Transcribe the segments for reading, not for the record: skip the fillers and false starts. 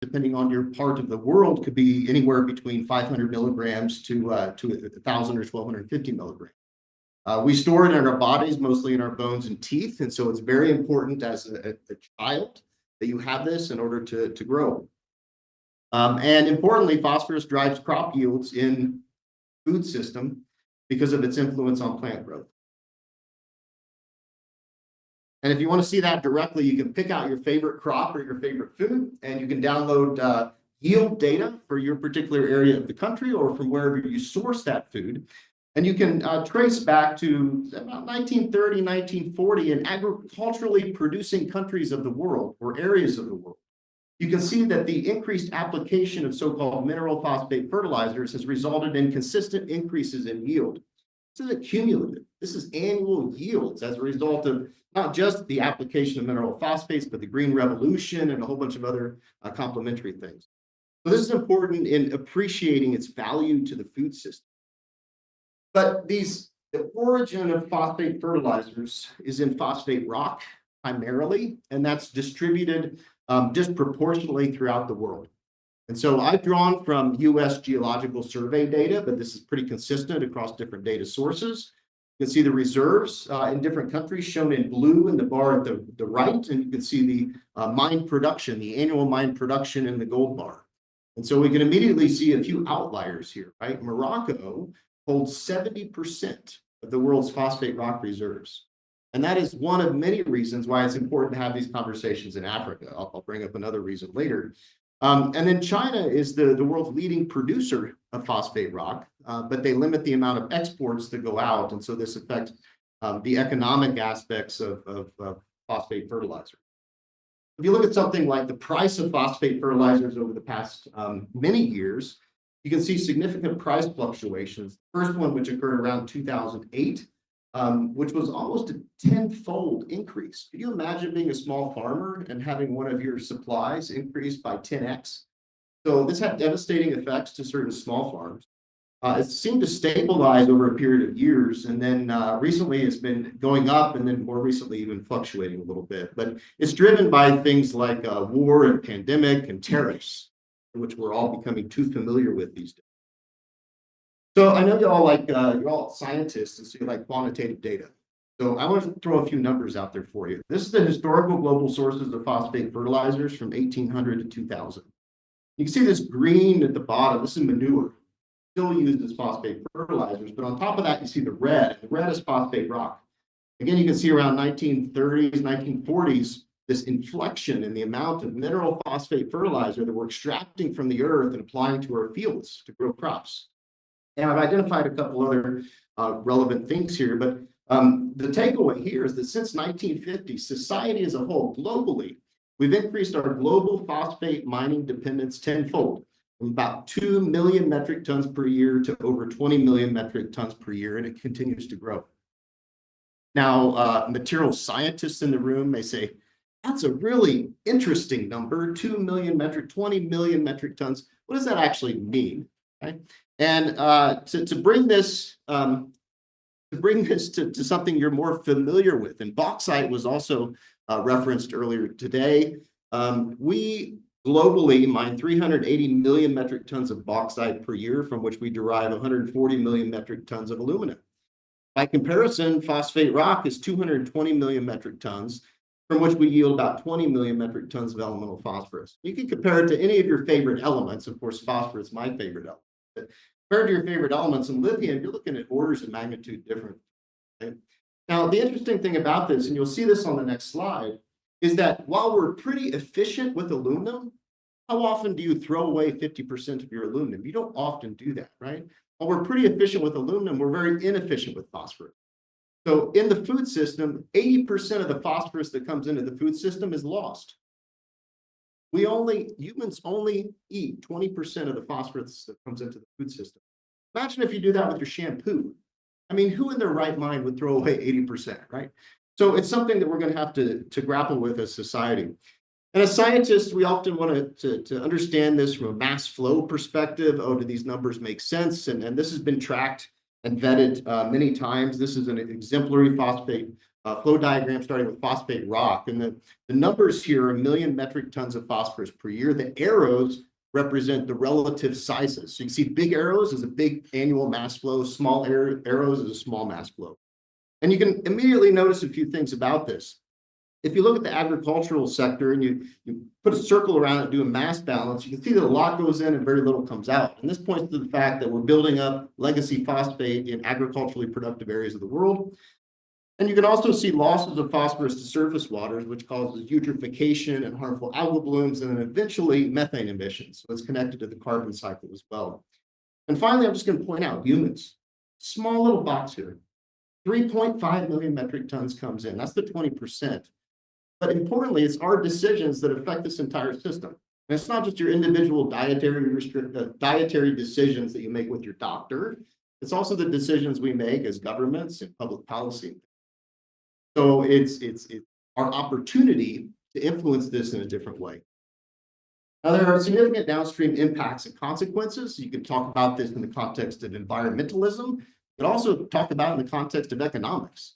depending on your part of the world, could be anywhere between 500 milligrams to 1,000 or 1,250 milligrams. We store it in our bodies, mostly in our bones and teeth, and so it's very important as a child that you have this in order to grow. And importantly, phosphorus drives crop yields in food system because of its influence on plant growth. And if you want to see that directly, you can pick out your favorite crop or your favorite food, and you can download yield data for your particular area of the country or from wherever you source that food. And you can trace back to about 1930, 1940 in agriculturally producing countries of the world or areas of the world. You can see that the increased application of so-called mineral phosphate fertilizers has resulted in consistent increases in yield. This is cumulative. This is annual yields as a result of not just the application of mineral phosphates, but the Green Revolution and a whole bunch of other complementary things. So this is important in appreciating its value to the food system. But the origin of phosphate fertilizers is in phosphate rock primarily, and that's distributed disproportionately throughout the world. And so I've drawn from US Geological Survey data, but this is pretty consistent across different data sources. You can see the reserves in different countries shown in blue in the bar at the right, and you can see the mine production, the annual mine production in the gold bar. And so we can immediately see a few outliers here, right? Morocco holds 70% of the world's phosphate rock reserves. And that is one of many reasons why it's important to have these conversations in Africa. I'll bring up another reason later. And then China is the world's leading producer of phosphate rock, but they limit the amount of exports that go out. And so this affects the economic aspects of phosphate fertilizer. If you look at something like the price of phosphate fertilizers over the past many years, you can see significant price fluctuations. The first one, which occurred around 2008, which was almost a 10-fold increase. Could you imagine being a small farmer and having one of your supplies increase by 10x? So this had devastating effects to certain small farms. It seemed to stabilize over a period of years, and then recently it's been going up, and then more recently even fluctuating a little bit. But it's driven by things like war and pandemic and tariffs, which we're all becoming too familiar with these days. So I know you're all scientists, and so you like quantitative data. So I want to throw a few numbers out there for you. This is the historical global sources of phosphate fertilizers from 1800 to 2000. You can see this green at the bottom. This is manure, still used as phosphate fertilizers. But on top of that, you see the red. The red is phosphate rock. Again, you can see around 1930s, 1940s, this inflection in the amount of mineral phosphate fertilizer that we're extracting from the earth and applying to our fields to grow crops. And I've identified a couple other relevant things here, but the takeaway here is that since 1950, society as a whole, globally, we've increased our global phosphate mining dependence tenfold, from about 2 million metric tons per year to over 20 million metric tons per year, and it continues to grow. Now, material scientists in the room may say, that's a really interesting number, 2 million metric, 20 million metric tons. What does that actually mean? Right? And to bring this to something you're more familiar with, and bauxite was also referenced earlier today. We globally mine 380 million metric tons of bauxite per year, from which we derive 140 million metric tons of aluminum. By comparison, phosphate rock is 220 million metric tons, from which we yield about 20 million metric tons of elemental phosphorus. You can compare it to any of your favorite elements. Of course, phosphorus is my favorite element. But compared to your favorite elements in lithium, you're looking at orders of magnitude different. Okay? Now, the interesting thing about this, and you'll see this on the next slide, is that while we're pretty efficient with aluminum, how often do you throw away 50% of your aluminum? You don't often do that, right? While we're pretty efficient with aluminum, we're very inefficient with phosphorus. So in the food system, 80% of the phosphorus that comes into the food system is lost. Humans only eat 20% of the phosphorus that comes into the food system. Imagine if you do that with your shampoo. I mean, who in their right mind would throw away 80%, right? So it's something that we're going to have to grapple with as society. And as scientists, we often want to understand this from a mass flow perspective. Oh, do these numbers make sense? And this has been tracked and vetted many times. This is an exemplary phosphate flow diagram starting with phosphate rock. And the numbers here are 1 million metric tons of phosphorus per year. The arrows represent the relative sizes. So you can see big arrows is a big annual mass flow, small arrows is a small mass flow. And you can immediately notice a few things about this. If you look at the agricultural sector and you put a circle around it, do a mass balance, you can see that a lot goes in and very little comes out. And this points to the fact that we're building up legacy phosphate in agriculturally productive areas of the world. And you can also see losses of phosphorus to surface waters, which causes eutrophication and harmful algal blooms, and then eventually methane emissions. So it's connected to the carbon cycle as well. And finally, I'm just going to point out humans. Small little box here. 3.5 million metric tons comes in. That's the 20%. But importantly, it's our decisions that affect this entire system. And it's not just your individual dietary decisions that you make with your doctor. It's also the decisions we make as governments and public policy. So it's our opportunity to influence this in a different way. Now, there are significant downstream impacts and consequences. You can talk about this in the context of environmentalism, but also talk about it in the context of economics.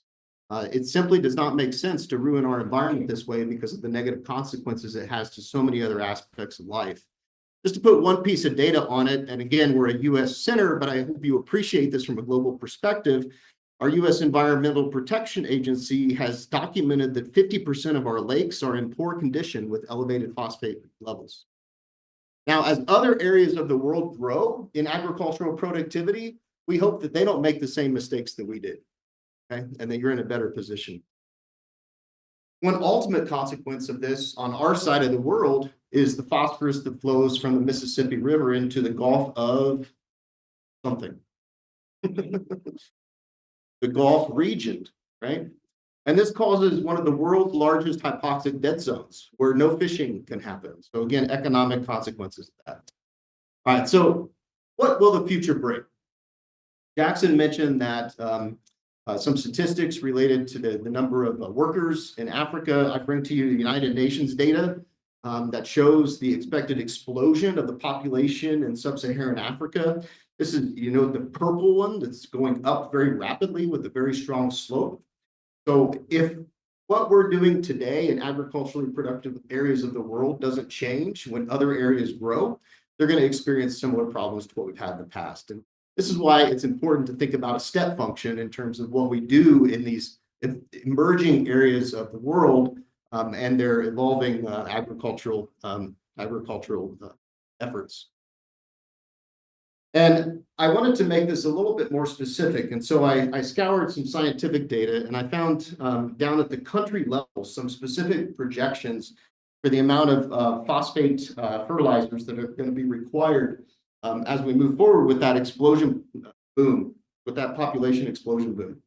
It simply does not make sense to ruin our environment this way because of the negative consequences it has to so many other aspects of life. Just to put one piece of data on it, and again, we're a US center, but I hope you appreciate this from a global perspective. Our US Environmental Protection Agency has documented that 50% of our lakes are in poor condition with elevated phosphate levels. Now, as other areas of the world grow in agricultural productivity, we hope that they don't make the same mistakes that we did. Okay? And that you're in a better position. One ultimate consequence of this on our side of the world is the phosphorus that flows from the Mississippi River into the Gulf of something. The Gulf region, right? And this causes one of the world's largest hypoxic dead zones where no fishing can happen. So again, economic consequences of that. All right, so what will the future bring? Jackson mentioned that some statistics related to the number of workers in Africa. I bring to you the United Nations data that shows the expected explosion of the population in sub-Saharan Africa. This is, the purple one that's going up very rapidly with a very strong slope. So if what we're doing today in agriculturally productive areas of the world doesn't change when other areas grow, they're going to experience similar problems to what we've had in the past. And this is why it's important to think about a step function in terms of what we do in these emerging areas of the world and their evolving agricultural efforts. And I wanted to make this a little bit more specific. And so I scoured some scientific data and I found down at the country level some specific projections for the amount of phosphate fertilizers that are going to be required as we move forward with that explosion boom, with that population explosion boom.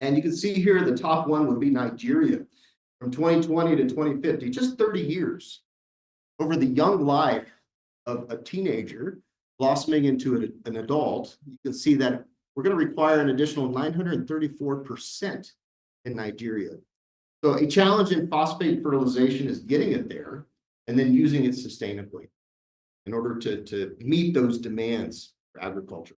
And you can see here the top one would be Nigeria from 2020 to 2050, just 30 years. Over the young life of a teenager blossoming into an adult, you can see that we're going to require an additional 934% in Nigeria. So a challenge in phosphate fertilization is getting it there and then using it sustainably in order to meet those demands for agriculture.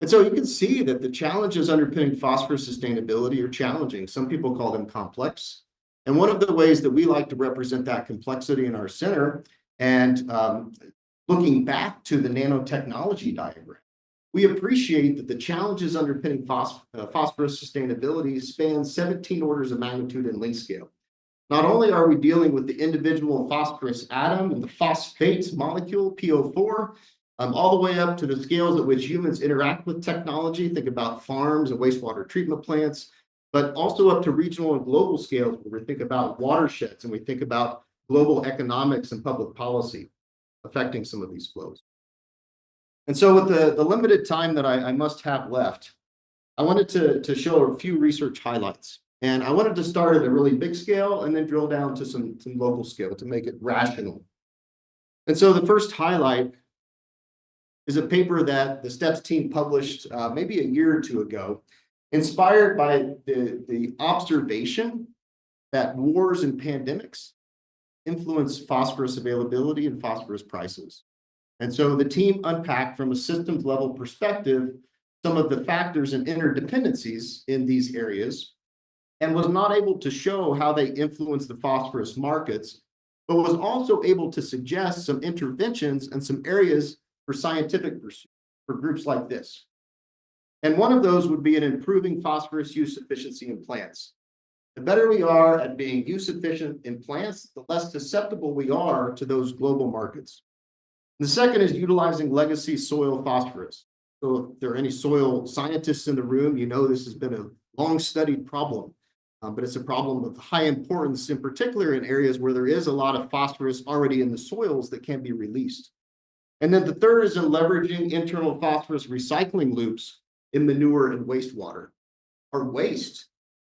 And so you can see that the challenges underpinning phosphorus sustainability are challenging. Some people call them complex. And one of the ways that we like to represent that complexity in our center, and looking back to the nanotechnology diagram, we appreciate that the challenges underpinning phosphorus sustainability span 17 orders of magnitude in length scale. Not only are we dealing with the individual phosphorus atom and the phosphate molecule, PO4, all the way up to the scales at which humans interact with technology. Think about farms and wastewater treatment plants, but also up to regional and global scales where we think about watersheds and we think about global economics and public policy affecting some of these flows. And so with the limited time that I must have left, I wanted to show a few research highlights. And I wanted to start at a really big scale and then drill down to some local scale to make it rational. And so the first highlight is a paper that the STEPS team published maybe a year or two ago, inspired by the observation that wars and pandemics influence phosphorus availability and phosphorus prices. And so the team unpacked from a systems level perspective some of the factors and interdependencies in these areas and was not able to show how they influence the phosphorus markets, but was also able to suggest some interventions and some areas for scientific pursuit for groups like this. And one of those would be in improving phosphorus use efficiency in plants. The better we are at being use efficient in plants, the less susceptible we are to those global markets. The second is utilizing legacy soil phosphorus. So if there are any soil scientists in the room, you know this has been a long studied problem, but it's a problem of high importance, in particular in areas where there is a lot of phosphorus already in the soils that can be released. And then the third is in leveraging internal phosphorus recycling loops in manure and wastewater. Our waste,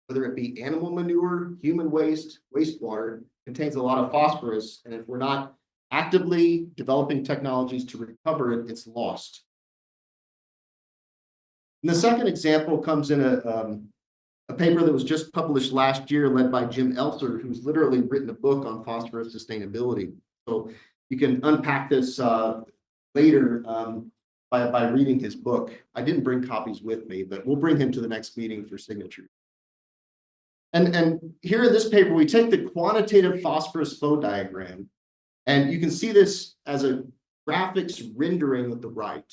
whether it be animal manure, human waste, wastewater, contains a lot of phosphorus, and if we're not actively developing technologies to recover it, it's lost. And the second example comes in a paper that was just published last year, led by Jim Elser, who's literally written a book on phosphorus sustainability. So you can unpack this later by reading his book. I didn't bring copies with me, but we'll bring him to the next meeting for signature. And here in this paper, we take the quantitative phosphorus flow diagram, and you can see this as a graphics rendering at the right.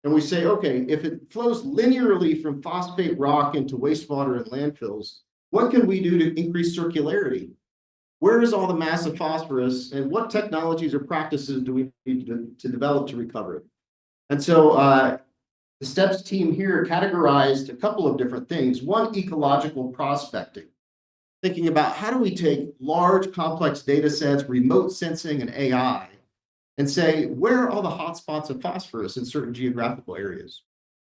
And we say, okay, if it flows linearly from phosphate rock into wastewater and landfills, what can we do to increase circularity? Where is all the massive phosphorus, and what technologies or practices do we need to develop to recover it? And so the STEPS team here categorized a couple of different things. One, ecological prospecting, thinking about how do we take large, complex data sets, remote sensing, and AI, and say, where are all the hotspots of phosphorus in certain geographical areas?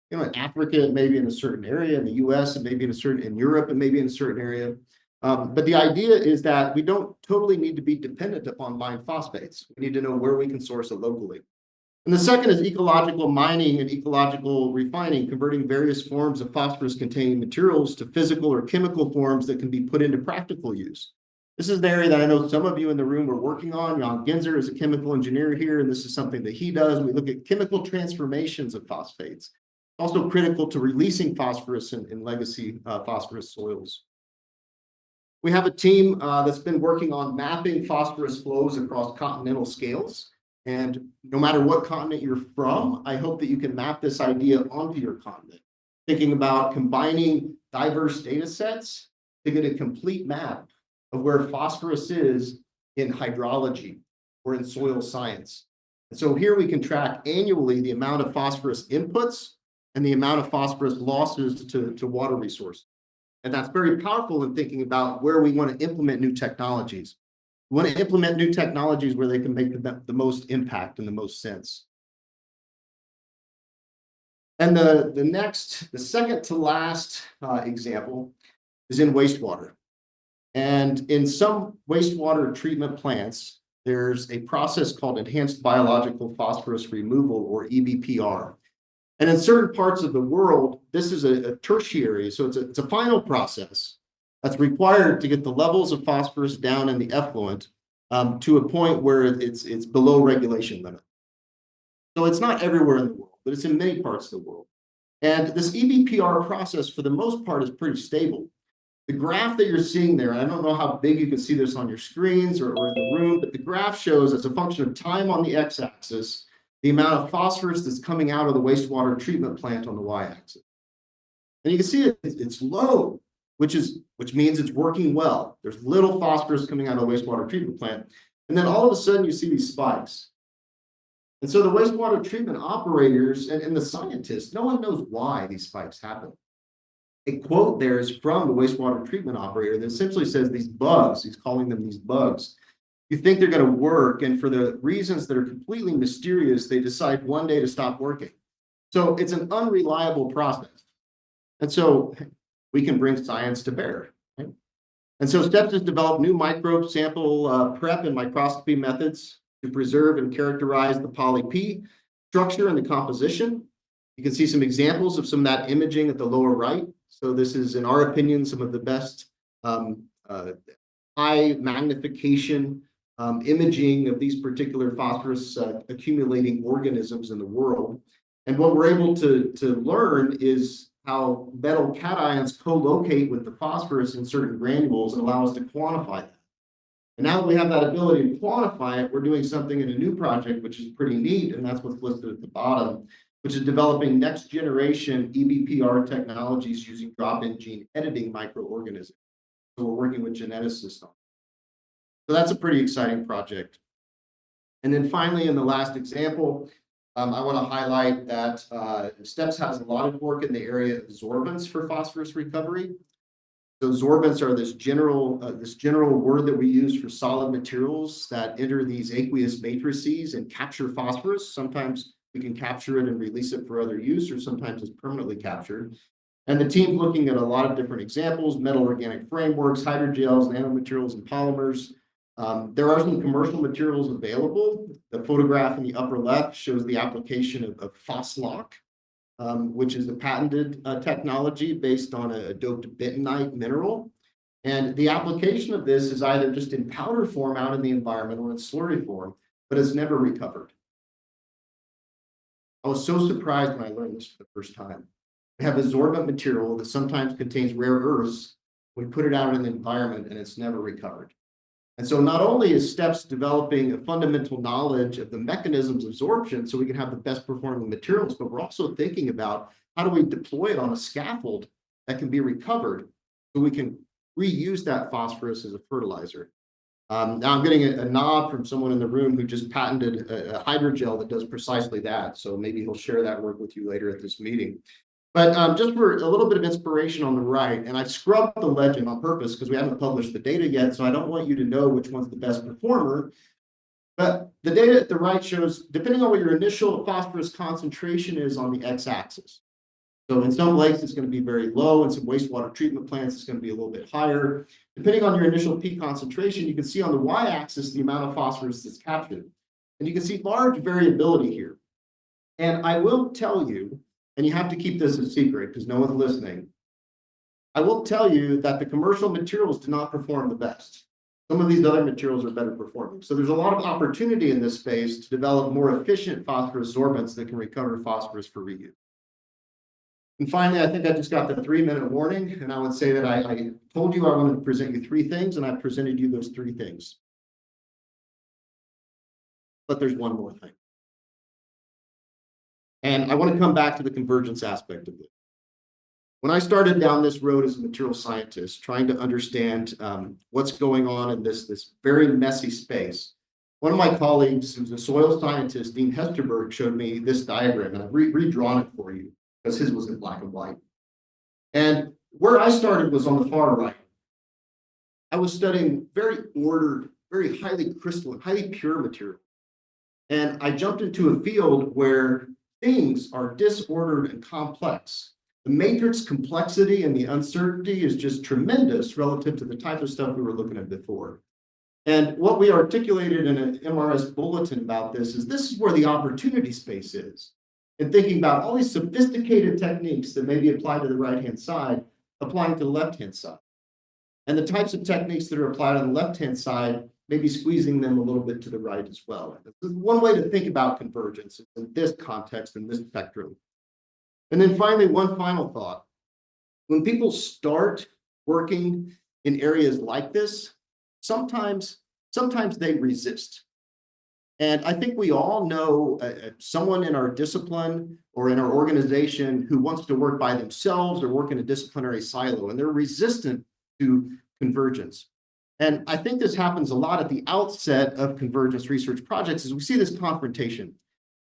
You know, in Africa, it may be in a certain area, in the US, it may be in Europe, it may be in a certain area. But the idea is that we don't totally need to be dependent upon mined phosphates. We need to know where we can source it locally. And the second is ecological mining and ecological refining, converting various forms of phosphorus-containing materials to physical or chemical forms that can be put into practical use. This is an area that I know some of you in the room are working on. Jan Ginzer is a chemical engineer here, and this is something that he does. We look at chemical transformations of phosphates, also critical to releasing phosphorus in legacy phosphorus soils. We have a team that's been working on mapping phosphorus flows across continental scales. And no matter what continent you're from, I hope that you can map this idea onto your continent, thinking about combining diverse data sets to get a complete map of where phosphorus is in hydrology or in soil science. And so here we can track annually the amount of phosphorus inputs and the amount of phosphorus losses to water resources. And that's very powerful in thinking about where we want to implement new technologies. We want to implement new technologies where they can make the most impact and the most sense. And the second to last example is in wastewater. And in some wastewater treatment plants, there's a process called enhanced biological phosphorus removal, or EBPR. And in certain parts of the world, this is a tertiary, so it's a final process that's required to get the levels of phosphorus down in the effluent to a point where it's below regulation limit. So it's not everywhere in the world, but it's in many parts of the world. And this EBPR process, for the most part, is pretty stable. The graph that you're seeing there, I don't know how big you can see this on your screens or in the room, but the graph shows, as a function of time on the x-axis, the amount of phosphorus that's coming out of the wastewater treatment plant on the y-axis. And you can see it's low, which means it's working well. There's little phosphorus coming out of the wastewater treatment plant. And then all of a sudden you see these spikes. And so the wastewater treatment operators and the scientists, no one knows why these spikes happen. A quote there is from the wastewater treatment operator that essentially says these bugs, he's calling them these bugs, you think they're going to work, and for the reasons that are completely mysterious, they decide one day to stop working. So it's an unreliable process. And so we can bring science to bear. Right? And so STEPS has developed new microbe sample prep and microscopy methods to preserve and characterize the poly-P structure and the composition. You can see some examples of some of that imaging at the lower right. So this is, in our opinion, some of the best high magnification imaging of these particular phosphorus accumulating organisms in the world. And what we're able to learn is how metal cations co-locate with the phosphorus in certain granules and allow us to quantify that. And now that we have that ability to quantify it, we're doing something in a new project, which is pretty neat, and that's what's listed at the bottom, which is developing next generation EBPR technologies using drop-in gene editing microorganisms. So we're working with geneticists on it. So that's a pretty exciting project. And then finally, in the last example, I want to highlight that STEPS has a lot of work in the area of sorbents for phosphorus recovery. So sorbents are this general word that we use for solid materials that enter these aqueous matrices and capture phosphorus. Sometimes we can capture it and release it for other use, or sometimes it's permanently captured. And the team's looking at a lot of different examples: metal organic frameworks, hydrogels, nanomaterials, and polymers. There are some commercial materials available. The photograph in the upper left shows the application of Phoslock, which is a patented technology based on a doped bentonite mineral. And the application of this is either just in powder form out in the environment or in slurry form, but it's never recovered. I was so surprised when I learned this for the first time. We have a sorbent material that sometimes contains rare earths. We put it out in the environment and it's never recovered. And so not only is STEPS developing a fundamental knowledge of the mechanisms of absorption so we can have the best performing materials, but we're also thinking about how do we deploy it on a scaffold that can be recovered so we can reuse that phosphorus as a fertilizer. Now I'm getting a nod from someone in the room who just patented a hydrogel that does precisely that. So maybe he'll share that work with you later at this meeting. But just for a little bit of inspiration on the right, and I've scrubbed the legend on purpose because we haven't published the data yet, so I don't want you to know which one's the best performer. But the data at the right shows, depending on what your initial phosphorus concentration is on the x-axis. So in some lakes, it's going to be very low. In some wastewater treatment plants, it's going to be a little bit higher. Depending on your initial peak concentration, you can see on the y-axis the amount of phosphorus that's captured. And you can see large variability here. And I will tell you, and you have to keep this a secret because no one's listening, I will tell you that the commercial materials do not perform the best. Some of these other materials are better performing. So there's a lot of opportunity in this space to develop more efficient phosphorus sorbents that can recover phosphorus for reuse. And finally, I think I just got the 3-minute warning, and I would say that I told you I wanted to present you 3 things, and I presented you those 3 things. But there's one more thing. And I want to come back to the convergence aspect of it. When I started down this road as a material scientist, trying to understand what's going on in this very messy space, one of my colleagues, who's a soil scientist, Dean Hesterberg, showed me this diagram, and I've redrawn it for you because his was in black and white. And where I started was on the far right. I was studying very ordered, very highly crystalline, highly pure material. And I jumped into a field where things are disordered and complex. The matrix complexity and the uncertainty is just tremendous relative to the type of stuff we were looking at before. And what we articulated in an MRS bulletin about this is where the opportunity space is. And thinking about all these sophisticated techniques that may be applied to the right-hand side, applying to the left-hand side. And the types of techniques that are applied on the left-hand side, maybe squeezing them a little bit to the right as well. This is one way to think about convergence in this context, in this spectrum. And then finally, one final thought. When people start working in areas like this, sometimes they resist. And I think we all know someone in our discipline or in our organization who wants to work by themselves or work in a disciplinary silo, and they're resistant to convergence. And I think this happens a lot at the outset of convergence research projects as we see this confrontation.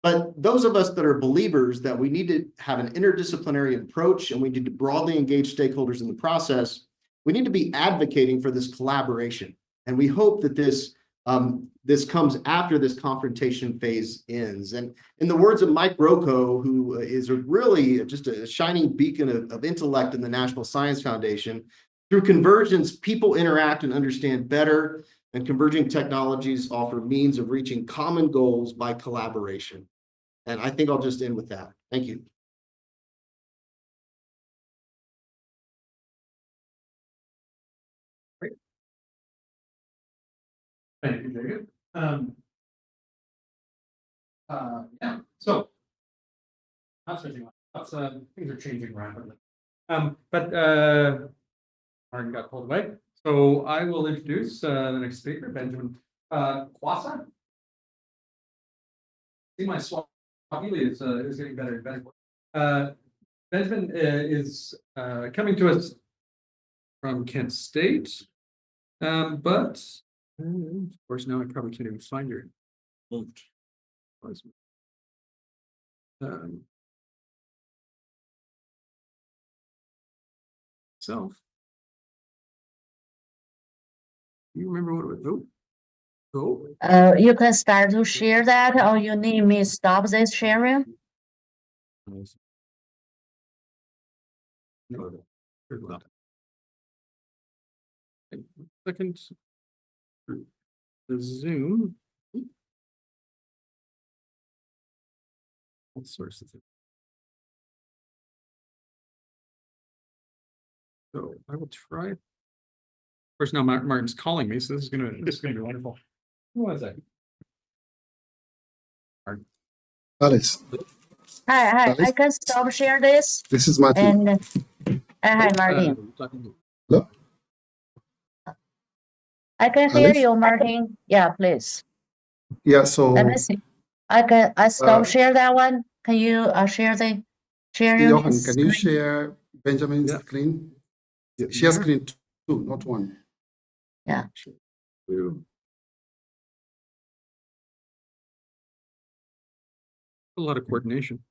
But those of us that are believers that we need to have an interdisciplinary approach and we need to broadly engage stakeholders in the process, we need to be advocating for this collaboration. And we hope that this comes after this confrontation phase ends. And in the words of Mike Rocco, who is really just a shining beacon of intellect in the National Science Foundation, through convergence, people interact and understand better, and converging technologies offer means of reaching common goals by collaboration. And I think I'll just end with that. Thank you. Great. Thank you, Jacob. Yeah, so not switching things are changing rapidly. But Martin got pulled away. So I will introduce the next speaker, Benjamin Kwasa. See, my Swahili is getting better and better. Benjamin is coming to us from Kent State, but of course now I probably can't even find her. Moved. Self. You remember what it was? You can start to share that, or you need me to stop this sharing? No. Second. The Zoom. What source is it? So I will try. Of course, now Martin's calling me, so this is gonna be wonderful. Who was that? Alice, Hi, Alice? I can stop share this. this is Martin. And hi, Martin. Hello? I can hear Alice? you, Martin. Yeah, please. Yeah, so Let me see. I stop share that one. Can you share the sharing Johan, can you screen? share Benjamin's Yeah. screen? Yeah, Share there. screen 2, not 1. Yeah. A lot of coordination.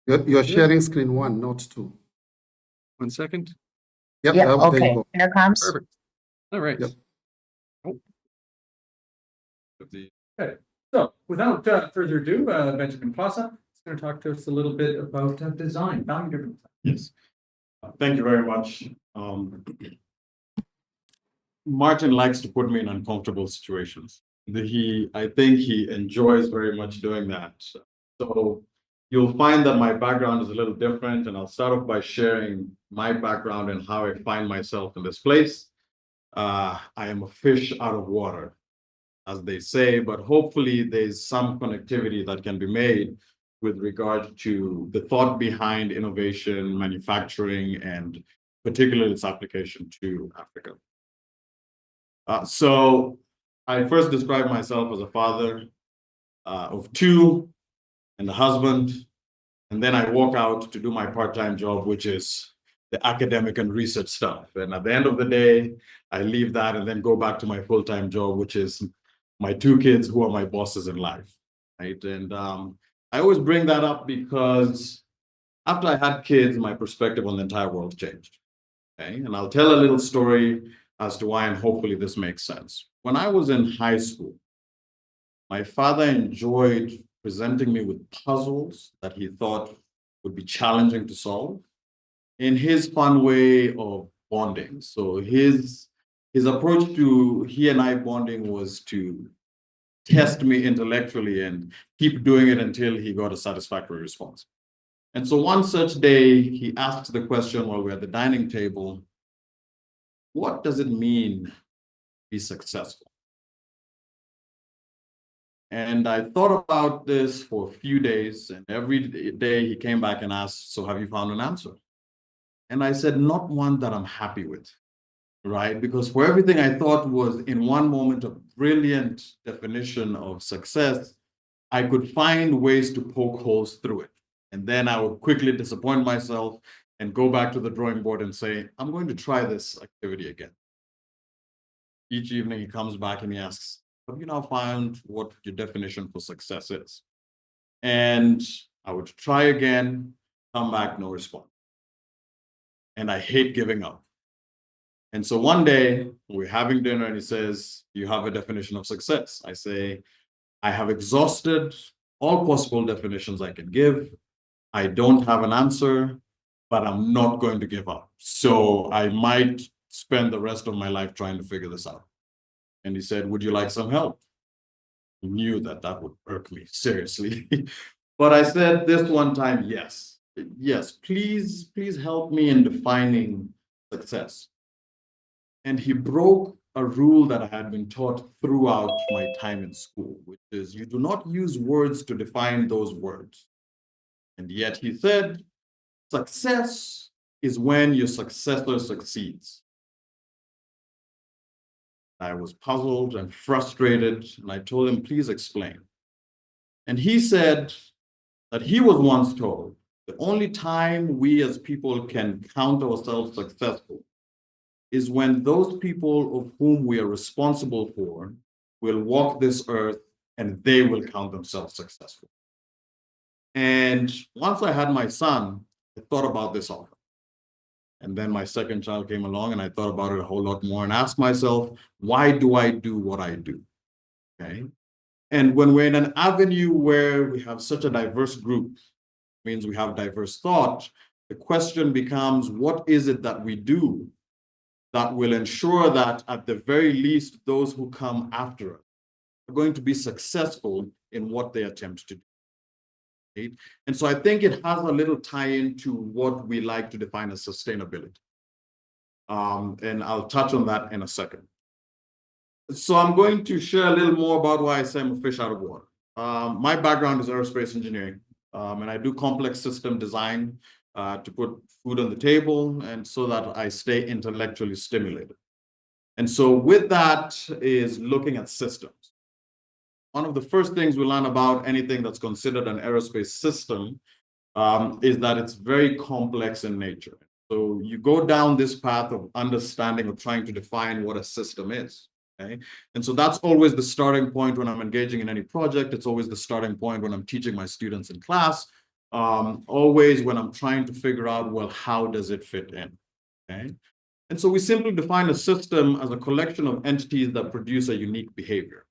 You're sharing screen 1, not 2. 1 second. Yep, Yeah, there you okay. go. Here comes. Perfect. All right. Yep. Oh. Okay. So without further ado, Benjamin Kwasa is going to talk to us a little bit about design, value-driven. Yes. Thank you very much. Martin likes to put me in uncomfortable situations. I think he enjoys very much doing that. So you'll find that my background is a little different, and I'll start off by sharing my background and how I find myself in this place. I am a fish out of water, as they say, but hopefully there's some connectivity that can be made with regard to the thought behind innovation, manufacturing, and particularly its application to Africa. So I first describe myself as a father of 2 and a husband, and then I walk out to do my part-time job, which is the academic and research stuff. And at the end of the day, I leave that and then go back to my full-time job, which is my 2 kids who are my bosses in life, right? And I always bring that up because after I had kids, my perspective on the entire world changed, okay? And I'll tell a little story as to why, and hopefully this makes sense. When I was in high school, my father enjoyed presenting me with puzzles that he thought would be challenging to solve in his fun way of bonding. So his approach to he and I bonding was to test me intellectually and keep doing it until he got a satisfactory response. And so one such day, he asked the question while we're at the dining table, what does it mean to be successful? And I thought about this for a few days, and every day he came back and asked, so have you found an answer? And I said, not one that I'm happy with, right? Because for everything I thought was in one moment a brilliant definition of success, I could find ways to poke holes through it. And then I would quickly disappoint myself and go back to the drawing board and say, I'm going to try this activity again. Each evening he comes back and he asks, have you now found what your definition for success is? And I would try again, come back, no response. And I hate giving up. And so one day we're having dinner and he says, you have a definition of success. I say, I have exhausted all possible definitions I can give. I don't have an answer, but I'm not going to give up. So I might spend the rest of my life trying to figure this out. And he said, would you like some help? He knew that that would irk me, seriously. But I said this one time, yes. Yes, please help me in defining success. And he broke a rule that I had been taught throughout my time in school, which is you do not use words to define those words. And yet he said, Success is when your successor succeeds. I was puzzled and frustrated, and I told him, please explain. And he said that he was once told the only time we as people can count ourselves successful is when those people of whom we are responsible for will walk this earth and they will count themselves successful. And once I had my son, I thought about this often. And then my second child came along and I thought about it a whole lot more and asked myself, why do I do what I do? Okay. And when we're in an avenue where we have such a diverse group, means we have diverse thought, the question becomes, what is it that we do that will ensure that at the very least, those who come after us are going to be successful in what they attempt to do? Right? And so I think it has a little tie-in to what we like to define as sustainability. And I'll touch on that in a second. So I'm going to share a little more about why I say I'm a fish out of water. My background is aerospace engineering, and I do complex system design to put food on the table and so that I stay intellectually stimulated. And so with that is looking at systems. One of the first things we learn about anything that's considered an aerospace system is that it's very complex in nature. So you go down this path of understanding or trying to define what a system is. Okay? And so that's always the starting point when I'm engaging in any project. It's always the starting point when I'm teaching my students in class. Always when I'm trying to figure out, well, how does it fit in? Okay? And so we simply define a system as a collection of entities that produce a unique behavior.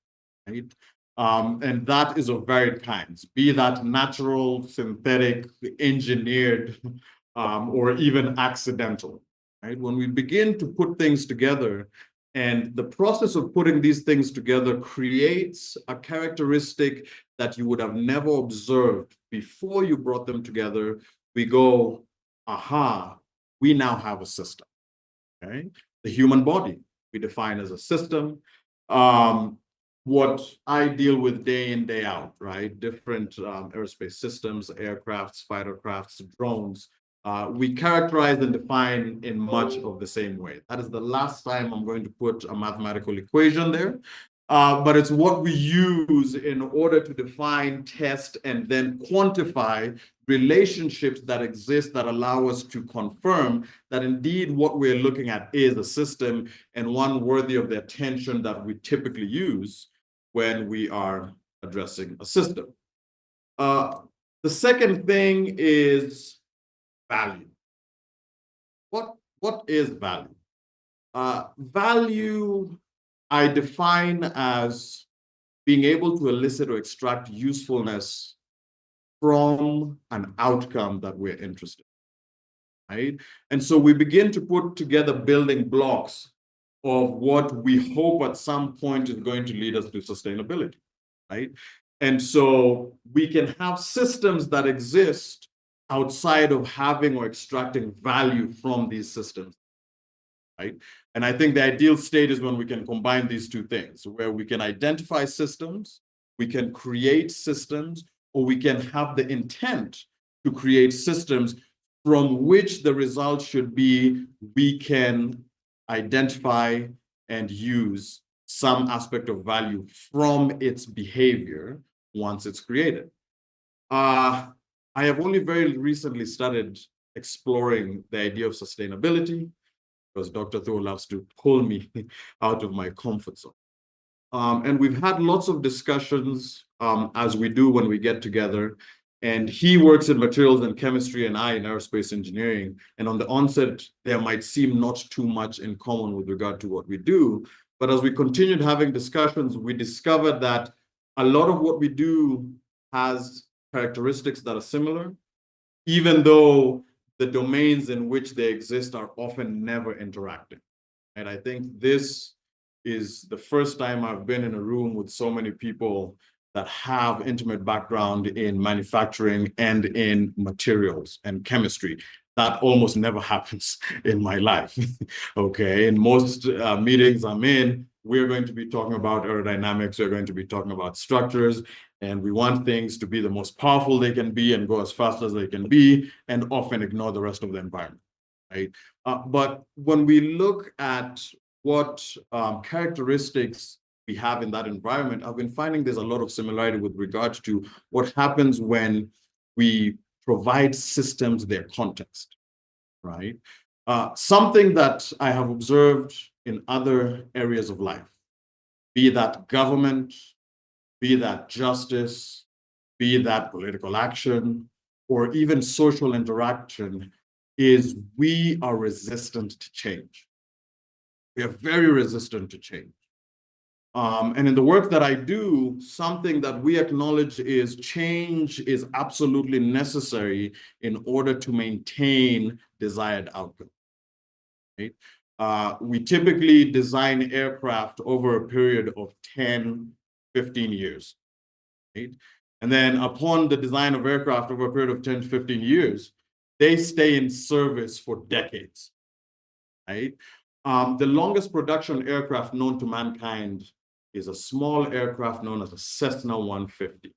Right? And that is of varied kinds, be that natural, synthetic, engineered, or even accidental. Right? When we begin to put things together, and the process of putting these things together creates a characteristic that you would have never observed before you brought them together, we go, aha, we now have a system. Okay? The human body, we define as a system. What I deal with day in, day out, right? Different aerospace systems, aircrafts, fighter crafts, drones. We characterize and define in much of the same way. That is the last time I'm going to put a mathematical equation there. But it's what we use in order to define, test, and then quantify relationships that exist that allow us to confirm that indeed what we're looking at is a system and one worthy of the attention that we typically use when we are addressing a system. The second thing is value. What is value? Value I define as being able to elicit or extract usefulness from an outcome that we're interested in, right? And so we begin to put together building blocks of what we hope at some point is going to lead us to sustainability, right? And so we can have systems that exist outside of having or extracting value from these systems, right? And I think the ideal state is when we can combine these two things, where we can identify systems, we can create systems, or we can have the intent to create systems from which the result should be we can identify and use some aspect of value from its behavior once it's created. I have only very recently started exploring the idea of sustainability because Dr. Thuo loves to pull me out of my comfort zone. And we've had lots of discussions as we do when we get together. And he works in materials and chemistry and I in aerospace engineering. And on the onset, there might seem not too much in common with regard to what we do. But as we continued having discussions, we discovered that a lot of what we do has characteristics that are similar, even though the domains in which they exist are often never interacting. And I think this is the first time I've been in a room with so many people that have intimate background in manufacturing and in materials and chemistry. That almost never happens in my life. Okay, in most meetings I'm in, we're going to be talking about aerodynamics, we're going to be talking about structures, and we want things to be the most powerful they can be and go as fast as they can be, and often ignore the rest of the environment, right? But when we look at what characteristics we have in that environment, I've been finding there's a lot of similarity with regards to what happens when we provide systems their context, right? Something that I have observed in other areas of life, be that government, be that justice, be that political action, or even social interaction, is we are resistant to change. We are very resistant to change. And in the work that I do, something that we acknowledge is change is absolutely necessary in order to maintain desired outcome. Right? We typically design aircraft over a period of 10, 15 years. Right? And then upon the design of aircraft over a period of 10 to 15 years, they stay in service for decades. Right? The longest production aircraft known to mankind is a small aircraft known as a Cessna 150.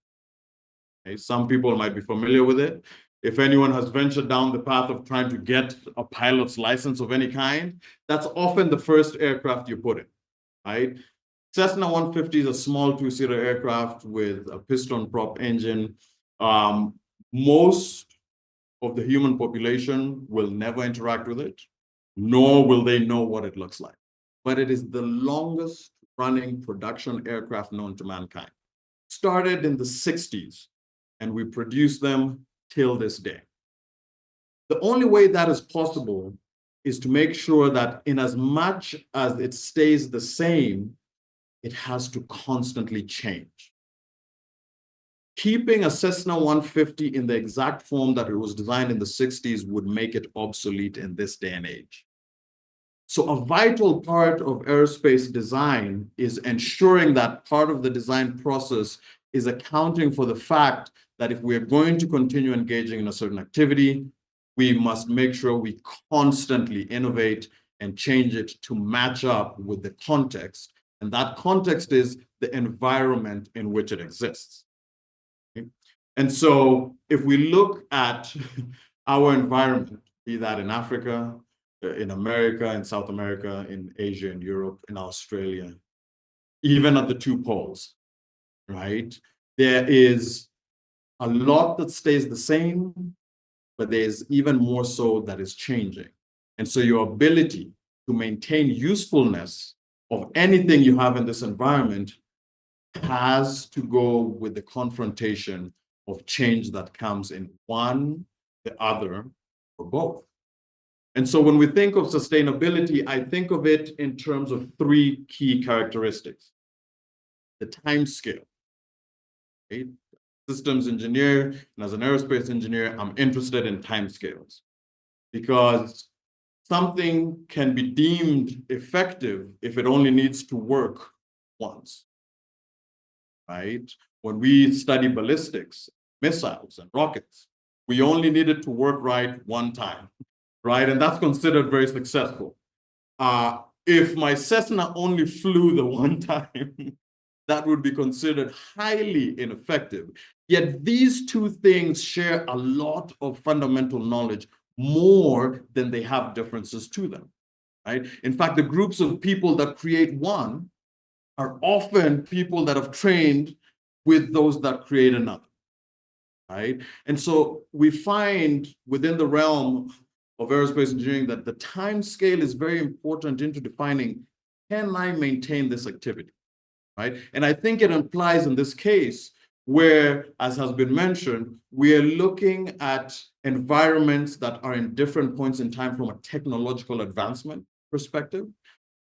Okay? Some people might be familiar with it. If anyone has ventured down the path of trying to get a pilot's license of any kind, that's often the first aircraft you put in, right? Cessna 150 is a small two-seater aircraft with a piston prop engine. Most of the human population will never interact with it, nor will they know what it looks like. But it is the longest running production aircraft known to mankind. Started in the 60s, and we produce them till this day. The only way that is possible is to make sure that in as much as it stays the same, it has to constantly change. Keeping a Cessna 150 in the exact form that it was designed in the 60s would make it obsolete in this day and age. So a vital part of aerospace design is ensuring that part of the design process is accounting for the fact that if we're going to continue engaging in a certain activity, we must make sure we constantly innovate and change it to match up with the context. And that context is the environment in which it exists. Okay? And so if we look at our environment, be that in Africa, in America, in South America, in Asia, in Europe, in Australia, even at the two poles, right? There is a lot that stays the same, but there's even more so that is changing. And so your ability to maintain usefulness of anything you have in this environment has to go with the confrontation of change that comes in one, the other, or both. And so when we think of sustainability, I think of it in terms of three key characteristics. The time scale. Okay? Systems engineer, and as an aerospace engineer, I'm interested in timescales because something can be deemed effective if it only needs to work once, right? When we study ballistics, missiles, and rockets, we only need it to work right one time, right? And that's considered very successful. If my Cessna only flew the one time, that would be considered highly ineffective. Yet these two things share a lot of fundamental knowledge, more than they have differences to them, right? In fact, the groups of people that create one are often people that have trained with those that create another, right? And so we find within the realm of aerospace engineering that the time scale is very important into defining, can I maintain this activity? Right? And I think it implies in this case where, as has been mentioned, we are looking at environments that are in different points in time from a technological advancement perspective,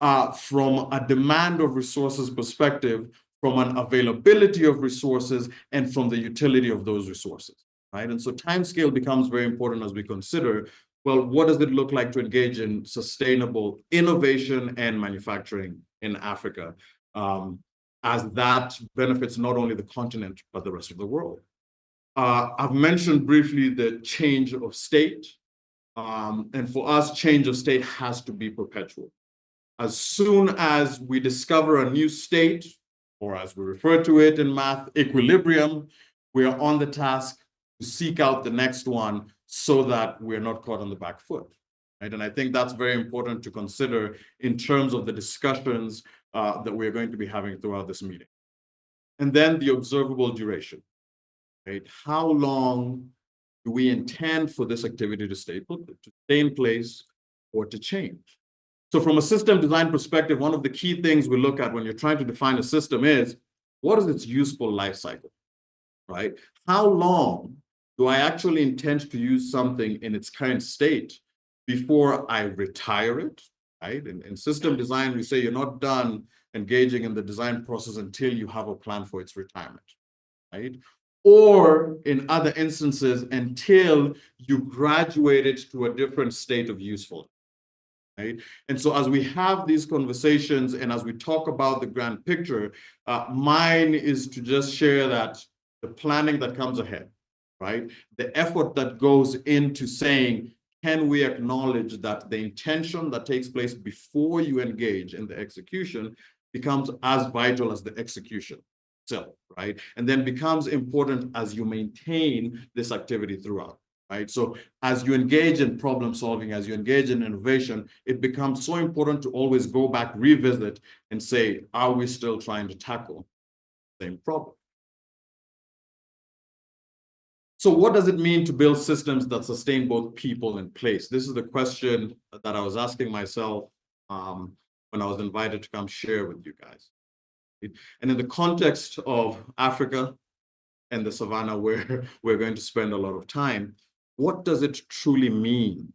from a demand of resources perspective, from an availability of resources, and from the utility of those resources, right? And so timescale becomes very important as we consider, well, what does it look like to engage in sustainable innovation and manufacturing in Africa? As that benefits not only the continent, but the rest of the world. I've mentioned briefly the change of state. And for us, change of state has to be perpetual. As soon as we discover a new state, or as we refer to it in math, equilibrium, we are on the task to seek out the next one so that we're not caught on the back foot. Right? And I think that's very important to consider in terms of the discussions that we're going to be having throughout this meeting. And then the observable duration. Right? How long do we intend for this activity to stay in place or to change? So from a system design perspective, one of the key things we look at when you're trying to define a system is, what is its useful life cycle, right? How long do I actually intend to use something in its current state before I retire it, right? In system design, we say you're not done engaging in the design process until you have a plan for its retirement, right? Or in other instances, until you graduate it to a different state of usefulness. Right? And so as we have these conversations and as we talk about the grand picture, mine is to just share that the planning that comes ahead, right? The effort that goes into saying, can we acknowledge that the intention that takes place before you engage in the execution becomes as vital as the execution itself, right? And then becomes important as you maintain this activity throughout. Right. So as you engage in problem solving, as you engage in innovation, it becomes so important to always go back, revisit, and say, are we still trying to tackle the same problem? So what does it mean to build systems that sustain both people and place? This is the question that I was asking myself when I was invited to come share with you guys. And in the context of Africa and the savannah, where we're going to spend a lot of time, what does it truly mean,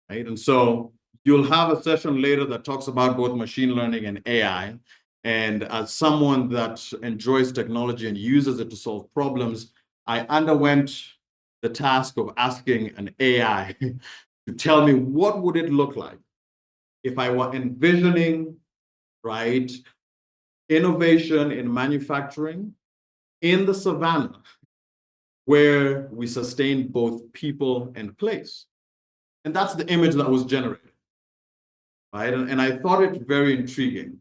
right? And so you'll have a session later that talks about both machine learning and AI. And as someone that enjoys technology and uses it to solve problems, I underwent the task of asking an AI to tell me what would it look like if I were envisioning, right, innovation in manufacturing in the savannah, where we sustain both people and place. And that's the image that was generated, right? And I thought it very intriguing,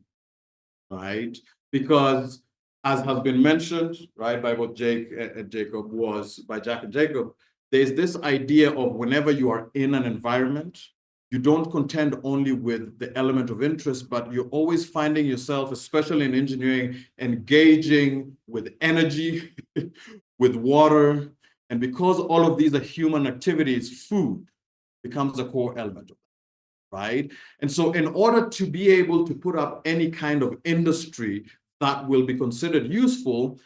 right? Because as has been mentioned, right, by both Jack and Jacob, there's this idea of whenever you are in an environment, you don't contend only with the element of interest, but you're always finding yourself, especially in engineering, engaging with energy, with water. And because all of these are human activities, food becomes a core element of that, right? And so in order to be able to put up any kind of industry that will be considered useful,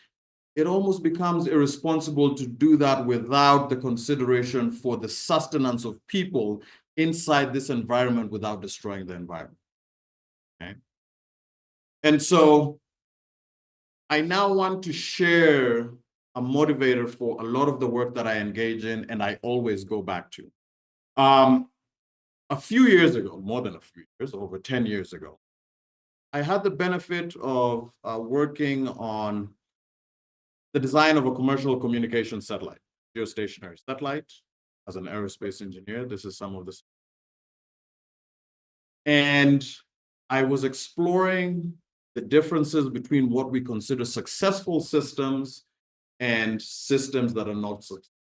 it almost becomes irresponsible to do that without the consideration for the sustenance of people inside this environment without destroying the environment. Okay? And so I now want to share a motivator for a lot of the work that I engage in and I always go back to. A few years ago, more than a few years, over 10 years ago, I had the benefit of working on the design of a commercial communication satellite, geostationary satellite. As an aerospace engineer, this is some of this. And I was exploring the differences between what we consider successful systems and systems that are not successful,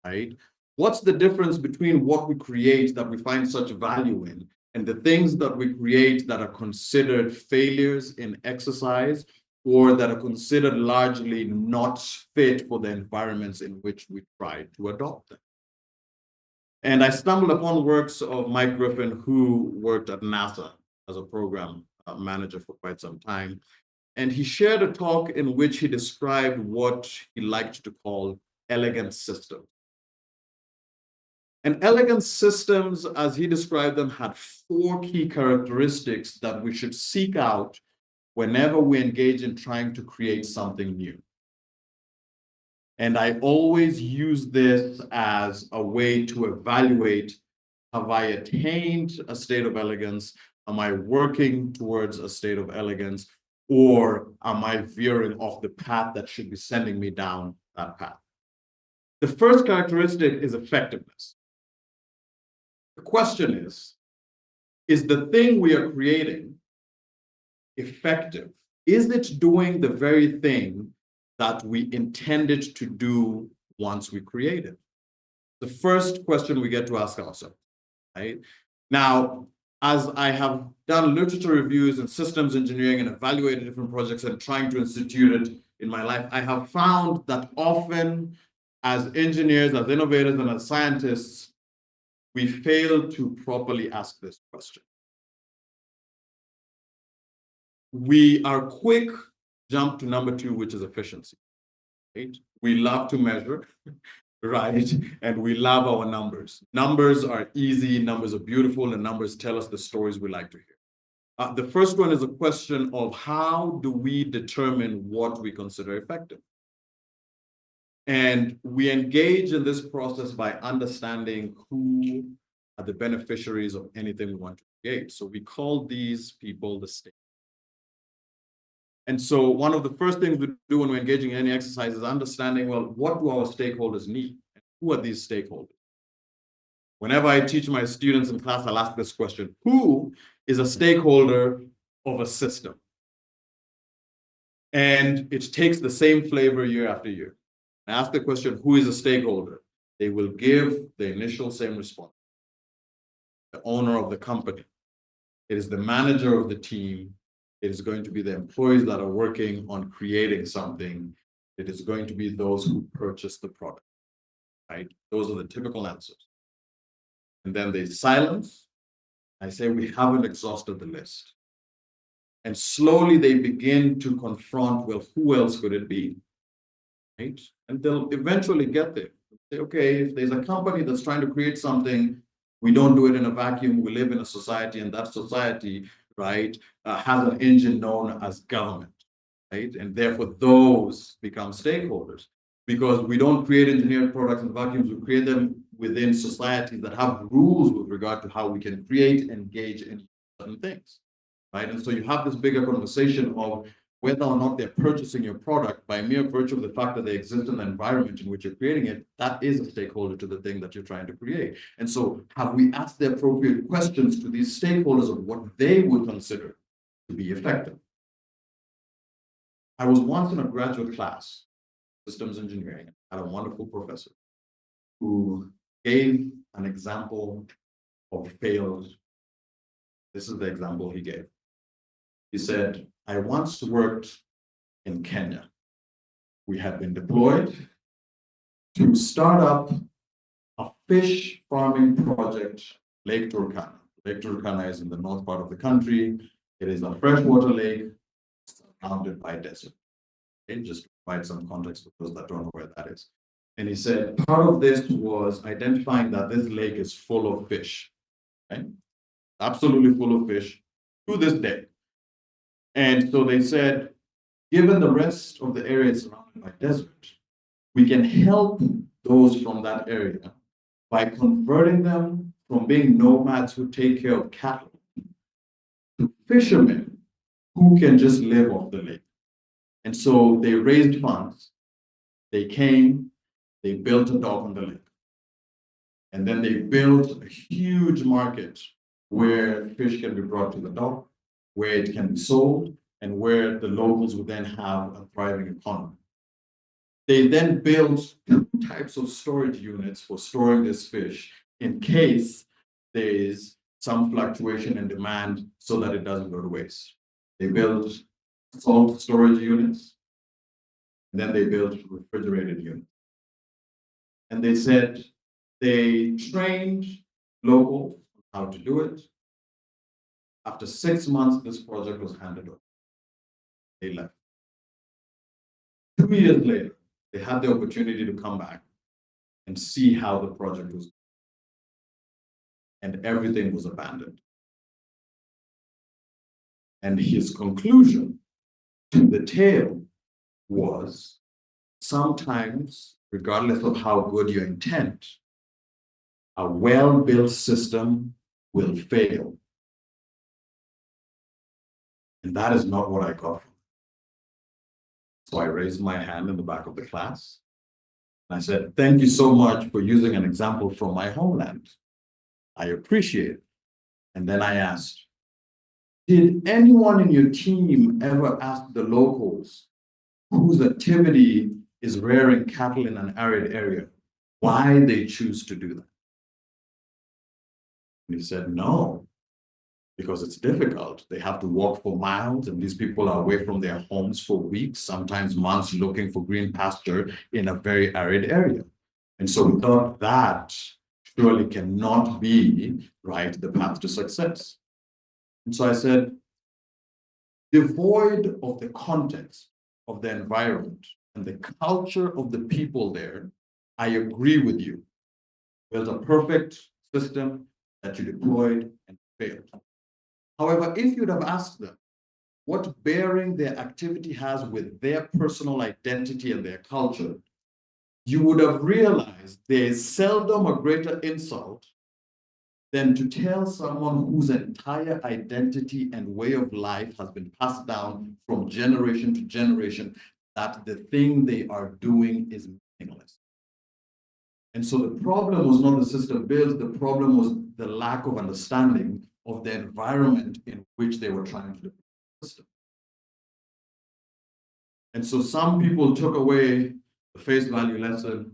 right? What's the difference between what we create that we find such value in and the things that we create that are considered failures in exercise or that are considered largely not fit for the environments in which we try to adopt them? And I stumbled upon works of Mike Griffin, who worked at NASA as a program manager for quite some time. And he shared a talk in which he described what he liked to call elegant systems. And elegant systems, as he described them, had 4 key characteristics that we should seek out whenever we engage in trying to create something new. And I always use this as a way to evaluate, have I attained a state of elegance? Am I working towards a state of elegance? Or am I veering off the path that should be sending me down that path? The first characteristic is effectiveness. The question is the thing we are creating effective? Is it doing the very thing that we intended to do once we create it? The first question we get to ask ourselves, right? Now, as I have done literature reviews in systems engineering and evaluated different projects and trying to institute it in my life, I have found that often as engineers, as innovators, and as scientists, we fail to properly ask this question. We are quick jump to number 2, which is efficiency, right? We love to measure, right? And we love our numbers. Numbers are easy, numbers are beautiful, and numbers tell us the stories we like to hear. The first one is a question of how do we determine what we consider effective? And we engage in this process by understanding who are the beneficiaries of anything we want to create. So we call these people the stakeholders. And so one of the first things we do when we're engaging in any exercise is understanding, well, what do our stakeholders need? And who are these stakeholders? Whenever I teach my students in class, I'll ask this question: who is a stakeholder of a system? And it takes the same flavor year after year. I ask the question, who is a stakeholder? They will give the initial same response. The owner of the company. It is the manager of the team. It is going to be the employees that are working on creating something. It is going to be those who purchase the product, right? Those are the typical answers. And then they silence. I say, we haven't exhausted the list. And slowly they begin to confront, well, who else could it be? Right? And they'll eventually get there. Say, okay, if there's a company that's trying to create something, we don't do it in a vacuum. We live in a society, and that society, right, has an engine known as government, right? And therefore, those become stakeholders, because we don't create engineered products in vacuums. We create them within societies that have rules with regard to how we can create, engage in certain things, right? And so you have this bigger conversation of whether or not they're purchasing your product by mere virtue of the fact that they exist in the environment in which you're creating it. That is a stakeholder to the thing that you're trying to create. And so have we asked the appropriate questions to these stakeholders of what they would consider to be effective? I was once in a graduate class, systems engineering, had a wonderful professor who gave an example of failed. This is the example he gave. He said, I once worked in Kenya. We had been deployed to start up a fish farming project, Lake Turkana. Lake Turkana is in the north part of the country. It is a freshwater lake surrounded by desert. Okay, just to provide some context for those that don't know where that is. And he said, part of this was identifying that this lake is full of fish, right? Absolutely full of fish to this day. And so they said, given the rest of the area is surrounded by desert, we can help those from that area by converting them from being nomads who take care of cattle to fishermen who can just live off the lake. And so they raised funds, they came, they built a dock on the lake. And then they built a huge market where fish can be brought to the dock, where it can be sold, and where the locals would then have a thriving economy. They then built 2 types of storage units for storing this fish in case there is some fluctuation in demand so that it doesn't go to waste. They built salt storage units, and then they built refrigerated units. And they said they trained locals on how to do it. After 6 months, this project was handed over. They left. 2 years later, they had the opportunity to come back and see how the project was. And everything was abandoned. And his conclusion to the tale was, sometimes, regardless of how good your intent, a well-built system will fail. And that is not what I got from it. So I raised my hand in the back of the class. And I said, thank you so much for using an example from my homeland. I appreciate it. And then I asked, did anyone in your team ever ask the locals whose activity is rearing cattle in an arid area why they choose to do that? And he said, no, because it's difficult. They have to walk for miles, and these people are away from their homes for weeks, sometimes months, looking for green pasture in a very arid area. And so we thought that surely cannot be, right, the path to success. And so I said, devoid of the context of the environment and the culture of the people there, I agree with you. Built a perfect system that you deployed and failed. However, if you'd have asked them what bearing their activity has with their personal identity and their culture, you would have realized there is seldom a greater insult than to tell someone whose entire identity and way of life has been passed down from generation to generation that the thing they are doing is meaningless. And so the problem was not the system built, the problem was the lack of understanding of the environment in which they were trying to develop the system. And so some people took away the face value lesson.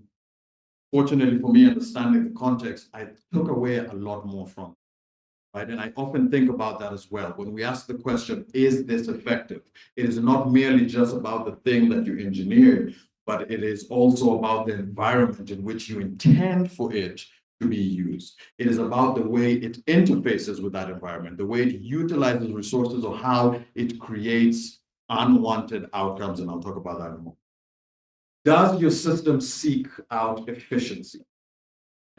Fortunately for me, understanding the context, I took away a lot more from it, right? And I often think about that as well. When we ask the question, is this effective? It is not merely just about the thing that you engineered, but it is also about the environment in which you intend for it to be used. It is about the way it interfaces with that environment, the way it utilizes resources, or how it creates unwanted outcomes. And I'll talk about that in a moment. Does your system seek out efficiency?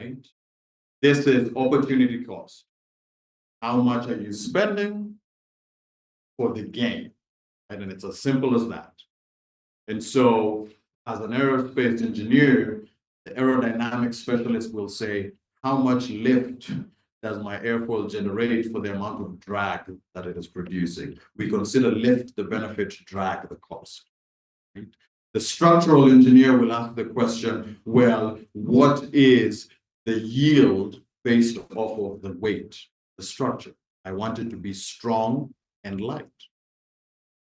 Right? This is opportunity cost. How much are you spending for the gain? Right? And it's as simple as that. And so, as an aerospace engineer, the aerodynamic specialist will say, how much lift does my airfoil generate for the amount of drag that it is producing? We consider lift the benefit, drag the cost. Right? The structural engineer will ask the question, well, what is the yield based off of the weight, the structure? I want it to be strong and light.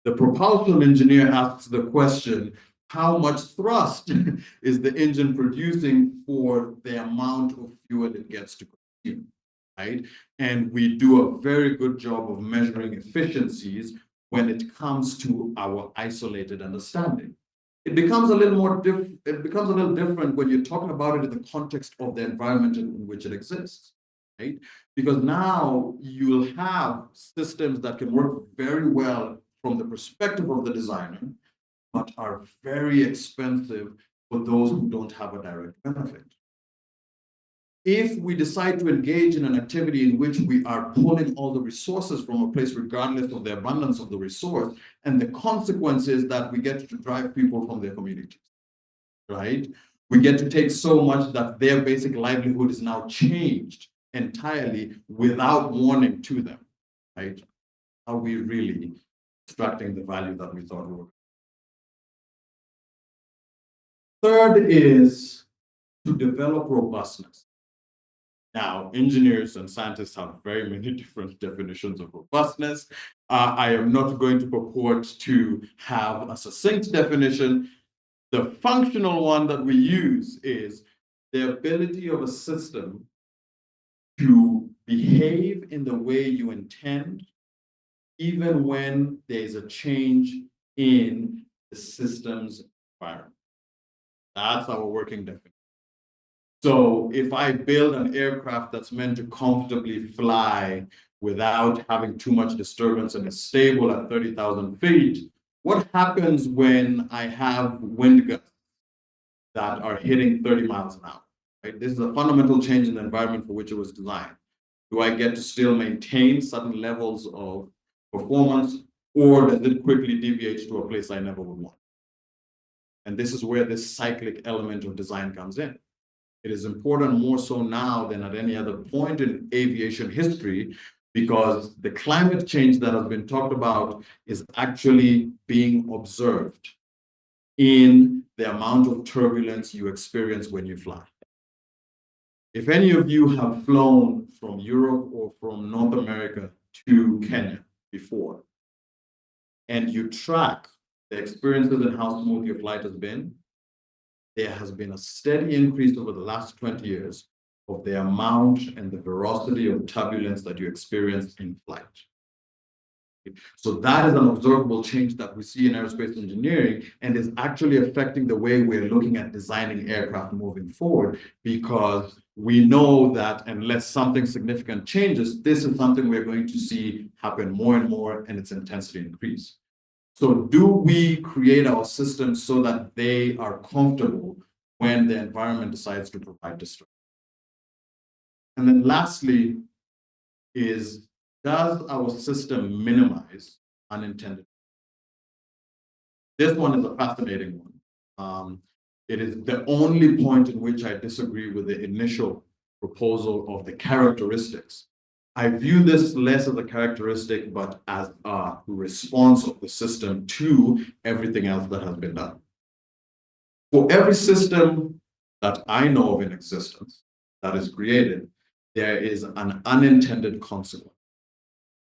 The propulsion engineer asks the question, how much thrust is the engine producing for the amount of fuel it gets to consume, right? And we do a very good job of measuring efficiencies when it comes to our isolated understanding. It becomes a little different when you're talking about it in the context of the environment in which it exists, right? Because now you'll have systems that can work very well from the perspective of the designer, but are very expensive for those who don't have a direct benefit. If we decide to engage in an activity in which we are pulling all the resources from a place, regardless of the abundance of the resource, and the consequence is that we get to drive people from their communities, right? We get to take so much that their basic livelihood is now changed entirely without warning to them, right? Are we really extracting the value that we thought we were? Third is to develop robustness. Now, engineers and scientists have very many different definitions of robustness. I am not going to purport to have a succinct definition. The functional one that we use is the ability of a system to behave in the way you intend, even when there's a change in the system's environment. That's our working definition. So if I build an aircraft that's meant to comfortably fly without having too much disturbance and is stable at 30,000 feet, what happens when I have wind gusts that are hitting 30 miles an hour? Right? This is a fundamental change in the environment for which it was designed. Do I get to still maintain certain levels of performance, or does it quickly deviate to a place I never would want? And this is where this cyclic element of design comes in. It is important more so now than at any other point in aviation history, because the climate change that has been talked about is actually being observed in the amount of turbulence you experience when you fly. If any of you have flown from Europe or from North America to Kenya before, and you track the experiences and how smooth your flight has been, there has been a steady increase over the last 20 years of the amount and the velocity of turbulence that you experience in flight. So that is an observable change that we see in aerospace engineering and is actually affecting the way we're looking at designing aircraft moving forward, because we know that unless something significant changes, this is something we're going to see happen more and more, and its intensity increase. So do we create our systems so that they are comfortable when the environment decides to provide distress? And then lastly is, does our system minimize unintended? This one is a fascinating one. It is the only point in which I disagree with the initial proposal of the characteristics. I view this less as a characteristic, but as a response of the system to everything else that has been done. For every system that I know of in existence that is created, there is an unintended consequence.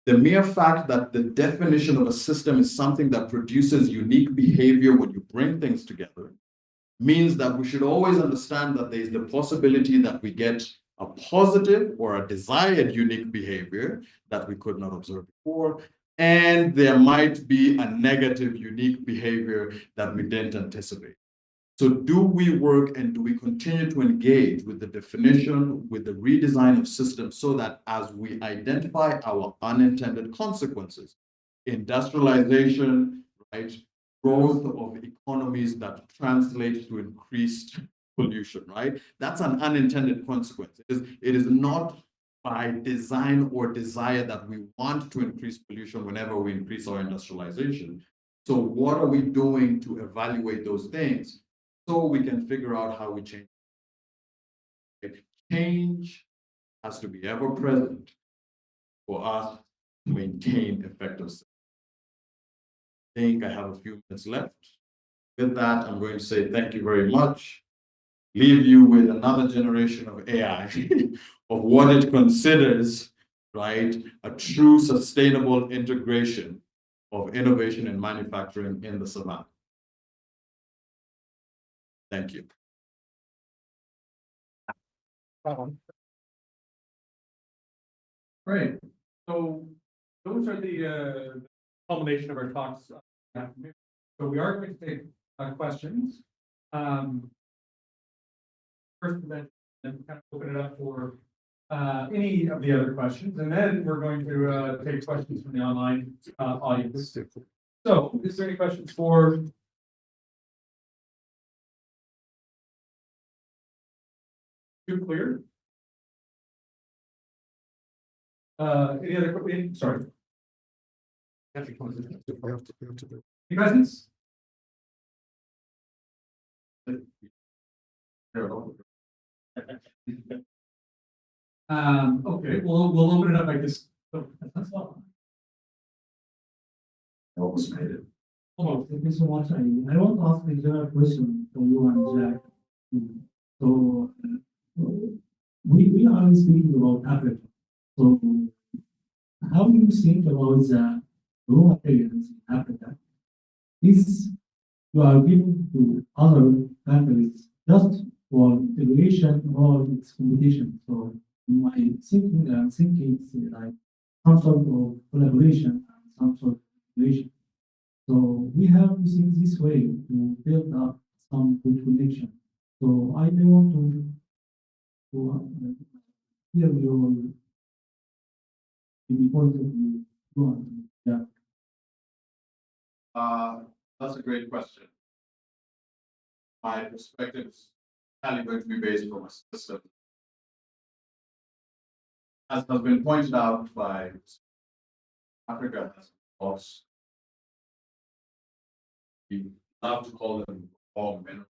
The mere fact that the definition of a system is something that produces unique behavior when you bring things together means that we should always understand that there is the possibility that we get a positive or a desired unique behavior that we could not observe before, and there might be a negative unique behavior that we didn't anticipate. So do we work and do we continue to engage with the definition, with the redesign of systems, so that as we identify our unintended consequences, industrialization, right, growth of economies that translate to increased pollution, right? That's an unintended consequence. It is not by design or desire that we want to increase pollution whenever we increase our industrialization. So what are we doing to evaluate those things so we can figure out how we change? Change has to be ever present for us to maintain effective systems. I think I have a few minutes left. With that, I'm going to say thank you very much. Leave you with another generation of AI of what it considers, right, a true sustainable integration of innovation and manufacturing in the savannah. Thank you. Right. So those are the culmination of our talks. So we are going to take questions. First, and then kind of open it up for any of the other questions, and then we're going to take questions from the online audience. So, is there any questions for? Too clear? Any other? Sorry. Any questions? Okay, we'll open it up like this. Almost made it. Oh, thank you so much. I want to ask a general question for you and Jack. So, we are speaking about Africa. So, how do you think about the raw materials in Africa? Is you are giving to other countries just for integration or its competition? So, in my thinking, I'm thinking it's like some sort of collaboration and some sort of integration. So we have to think this way to build up some good connection. So I may want to hear your point of view. Go on. Yeah. That's a great question. My perspective is highly going to be based from a system. As has been pointed out by Africa has lost. We love to call them raw minerals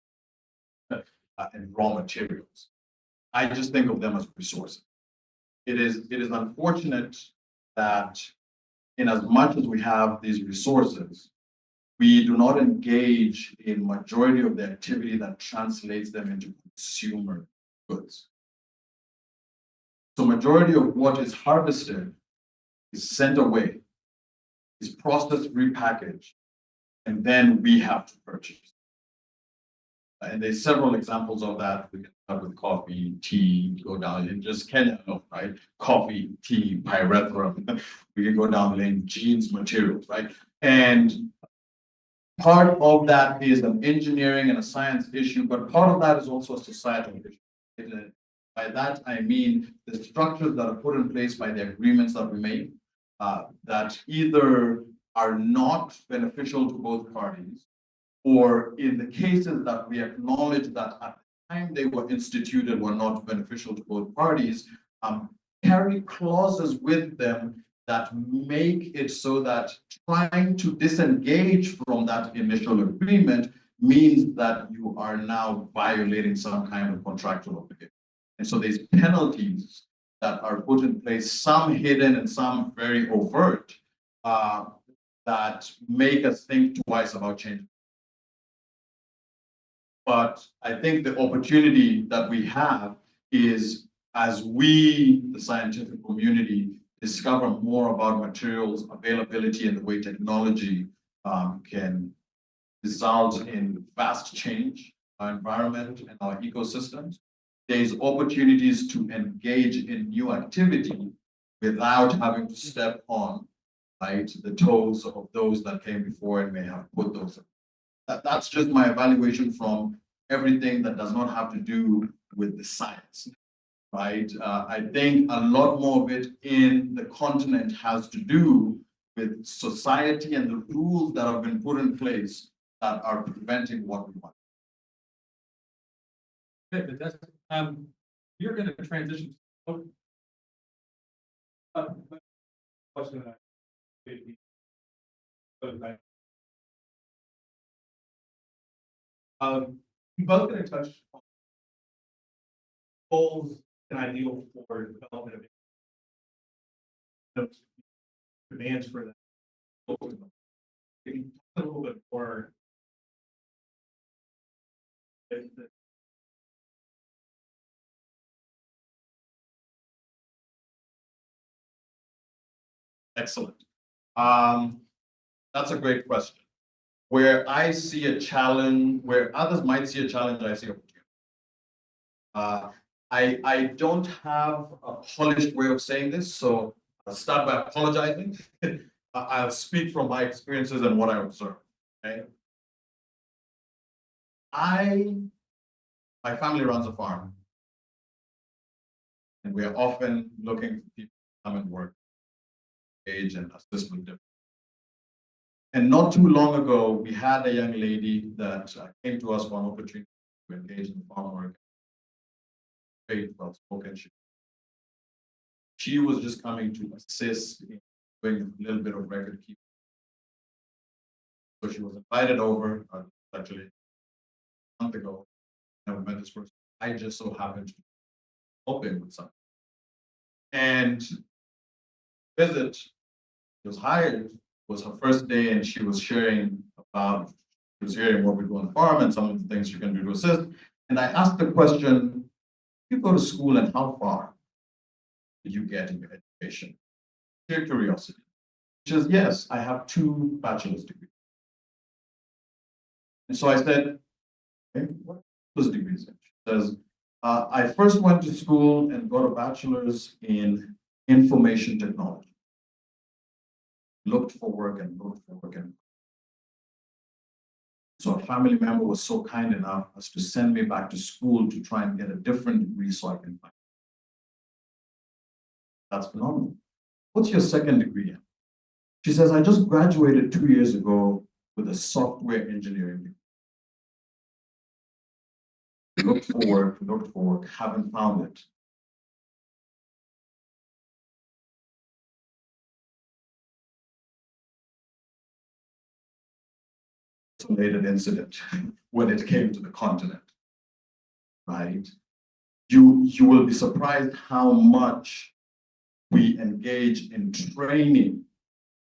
and raw materials. I just think of them as resources. It is unfortunate that in as much as we have these resources, we do not engage in majority of the activity that translates them into consumer goods. So majority of what is harvested is sent away, is processed, repackaged, and then we have to purchase. And there's several examples of that. We can start with coffee, tea, go down in just Kenya, right? Coffee, tea, pyrethrum. We can go down the lane, jeans, materials, right? And part of that is an engineering and a science issue, but part of that is also a societal issue. And by that, I mean the structures that are put in place by the agreements that we make that either are not beneficial to both parties, or in the cases that we acknowledge that at the time they were instituted were not beneficial to both parties, carry clauses with them that make it so that trying to disengage from that initial agreement means that you are now violating some kind of contractual obligation. And so there's penalties that are put in place, some hidden and some very overt, that make us think twice about changing. But I think the opportunity that we have is, as we, the scientific community, discover more about materials availability and the way technology can result in vast change our environment and our ecosystems. There's opportunities to engage in new activity without having to step on, right, the toes of those that came before and may have put those. That's just my evaluation from everything that does not have to do with the science, right? I think a lot more of it in the continent has to do with society and the rules that have been put in place that are preventing what we want. Okay, fantastic. You're going to transition. Question that you both going to touch on goals and ideals for development of demands for that. Maybe a little bit more. Excellent. That's a great question. Where I see a challenge, where others might see a challenge, I see opportunity. I don't have a polished way of saying this, so I'll start by apologizing. I'll speak from my experiences and what I observe. Okay. My family runs a farm, and we are often looking for people to come and work, age and assist with different. And not too long ago, we had a young lady that came to us for an opportunity to engage in farm work. Very well spoken. She was just coming to assist in doing a little bit of record keeping. So she was invited over, actually a month ago. Never met this person. I just so happened to be helping with something. And visit, she was hired, was her first day, and she was sharing about, she was hearing what we do on the farm and some of the things she can do to assist. And I asked the question, you go to school and how far did you get in your education? Sheer curiosity. She says, yes, I have 2 bachelor's degrees. And so I said, okay, what are those degrees in? She says, I first went to school and got a bachelor's in information technology. Looked for work and looked for work. And so a family member was so kind enough as to send me back to school to try and get a different degree so I can find. That's phenomenal. What's your second degree in? She says, I just graduated 2 years ago with a software engineering degree. Looked for work, haven't found it. Isolated incident when it came to the continent, right? You will be surprised how much we engage in training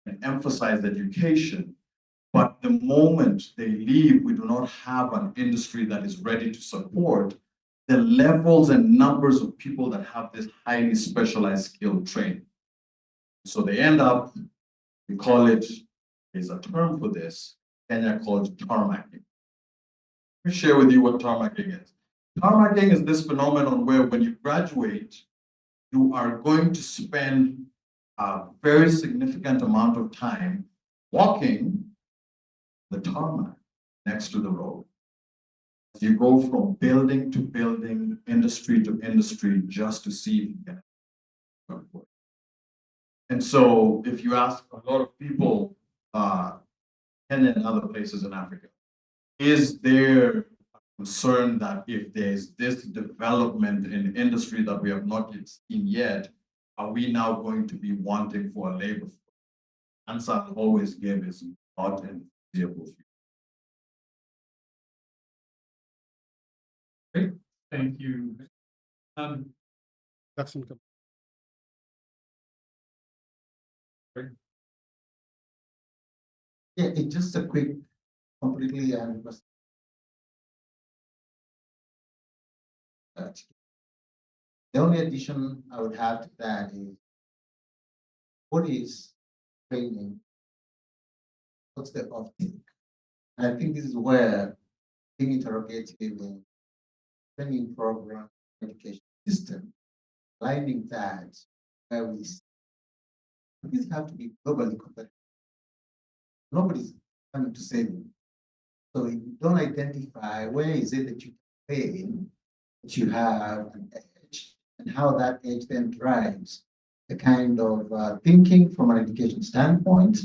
and emphasize education, but the moment they leave, we do not have an industry that is ready to support the levels and numbers of people that have this highly specialized skill training. So they end up, we call it, there's a term for this, Kenya called tarmacking. Let me share with you what tarmacking is. Tarmacking is this phenomenon where when you graduate, you are going to spend a very significant amount of time walking the tarmac next to the road. You go from building to building, industry to industry, just to see if you can work. And so if you ask a lot of people, Kenya and other places in Africa, is there a concern that if there's this development in industry that we have not yet seen yet, are we now going to be wanting for a labor force? Answer I always give is not in the foreseeable future. Great, thank you. That's income. Yeah, it's just a quick, completely and the only addition I would have to that is what is training? What's the optic? And I think this is where being interrogative in training program, education system, aligning that where we see these have to be globally competitive. Nobody's coming to save you. So if you don't identify where is it that you train, that you have an edge, and how that edge then drives the kind of thinking from an education standpoint,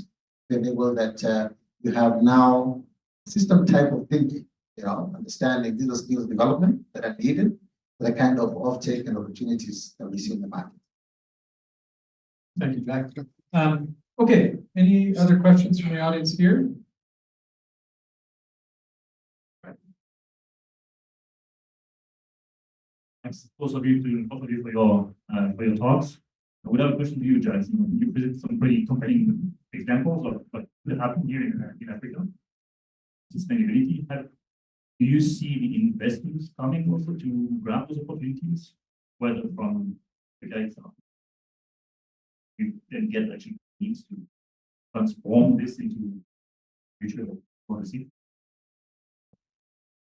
to enable that you have now system type of thinking, understanding these are skills development that are needed for the kind of offtake and opportunities that we see in the market. Thank you, Jack. Okay, any other questions from the audience here? Thanks, both of you, for your talks. I would have a question to you, Jack. You presented some pretty compelling examples of what could happen here in Africa. Sustainability. Do you see the investments coming also to grab those opportunities, whether from the guys you then get actually needs to transform this into future policy?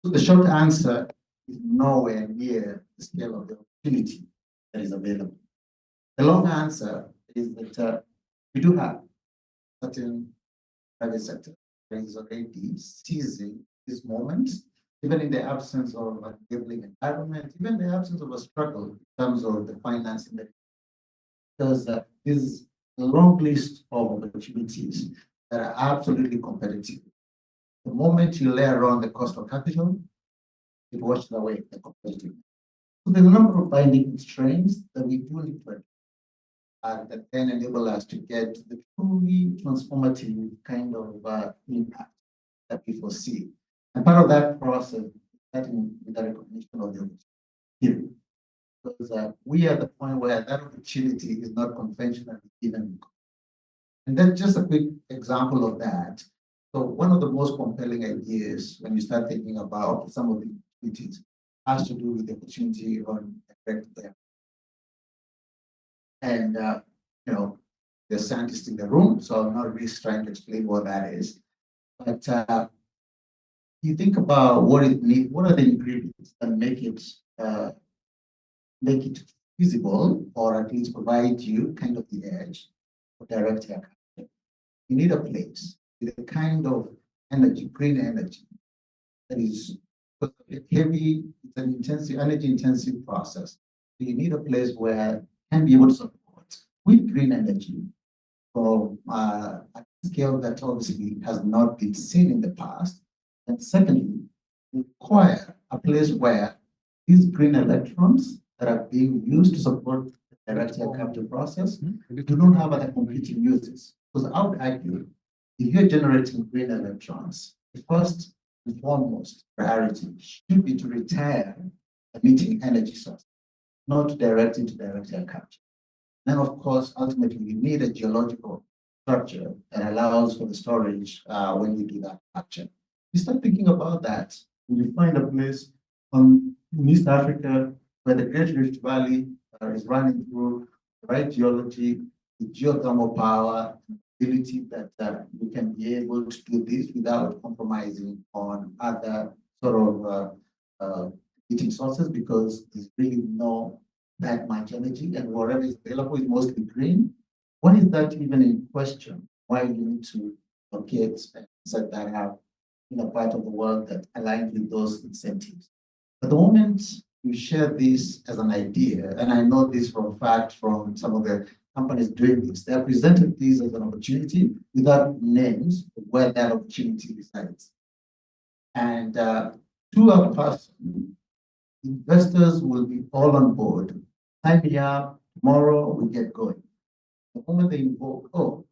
So the short answer is nowhere near the scale of the opportunity that is available. The long answer is that we do have certain private sector that is already seizing this moment, even in the absence of a enabling environment, even in the absence of a struggle in terms of the financing. Because there's a long list of opportunities that are absolutely competitive. The moment you layer on the cost of capital, it washes away the competitive. So there's a number of binding constraints that we do need to address that then enable us to get the truly transformative kind of impact that we foresee. And part of that process is starting with the recognition of the opportunity. Because we are at the point where that opportunity is not conventionally given. And then just a quick example of that. So one of the most compelling ideas when you start thinking about some of the opportunities has to do with the opportunity on direct there. And there's scientists in the room, so I'm not really trying to explain what that is. But you think about what are the ingredients that make it feasible, or at least provide you kind of the edge for direct air capture. You need a place with a kind of energy, green energy, that is heavy, it's an intensive, energy intensive process. So you need a place where it can be able to support with green energy from a scale that obviously has not been seen in the past. And secondly, require a place where these green electrons that are being used to support the direct air capture process do not have other competing uses. Because I would argue, if you're generating green electrons, the first and foremost priority should be to retire emitting energy source, not to direct it to direct air capture. Then, of course, ultimately, you need a geological structure that allows for the storage when you do that capture. You start thinking about that, and you find a place on in East Africa, where the Great Rift Valley is running through the right geology, the geothermal power, ability that we can be able to do this without compromising on other sort of heating sources, because there's really no that much energy, and whatever is available is mostly green. What is that even in question? Why you need to locate and set that up in a part of the world that aligns with those incentives? At the moment, you share this as an idea, and I know this from fact from some of the companies doing this. They have presented this as an opportunity without names of where that opportunity resides. And to a person, investors will be all on board. Sign me up, tomorrow we get going. The moment they invoke, oh,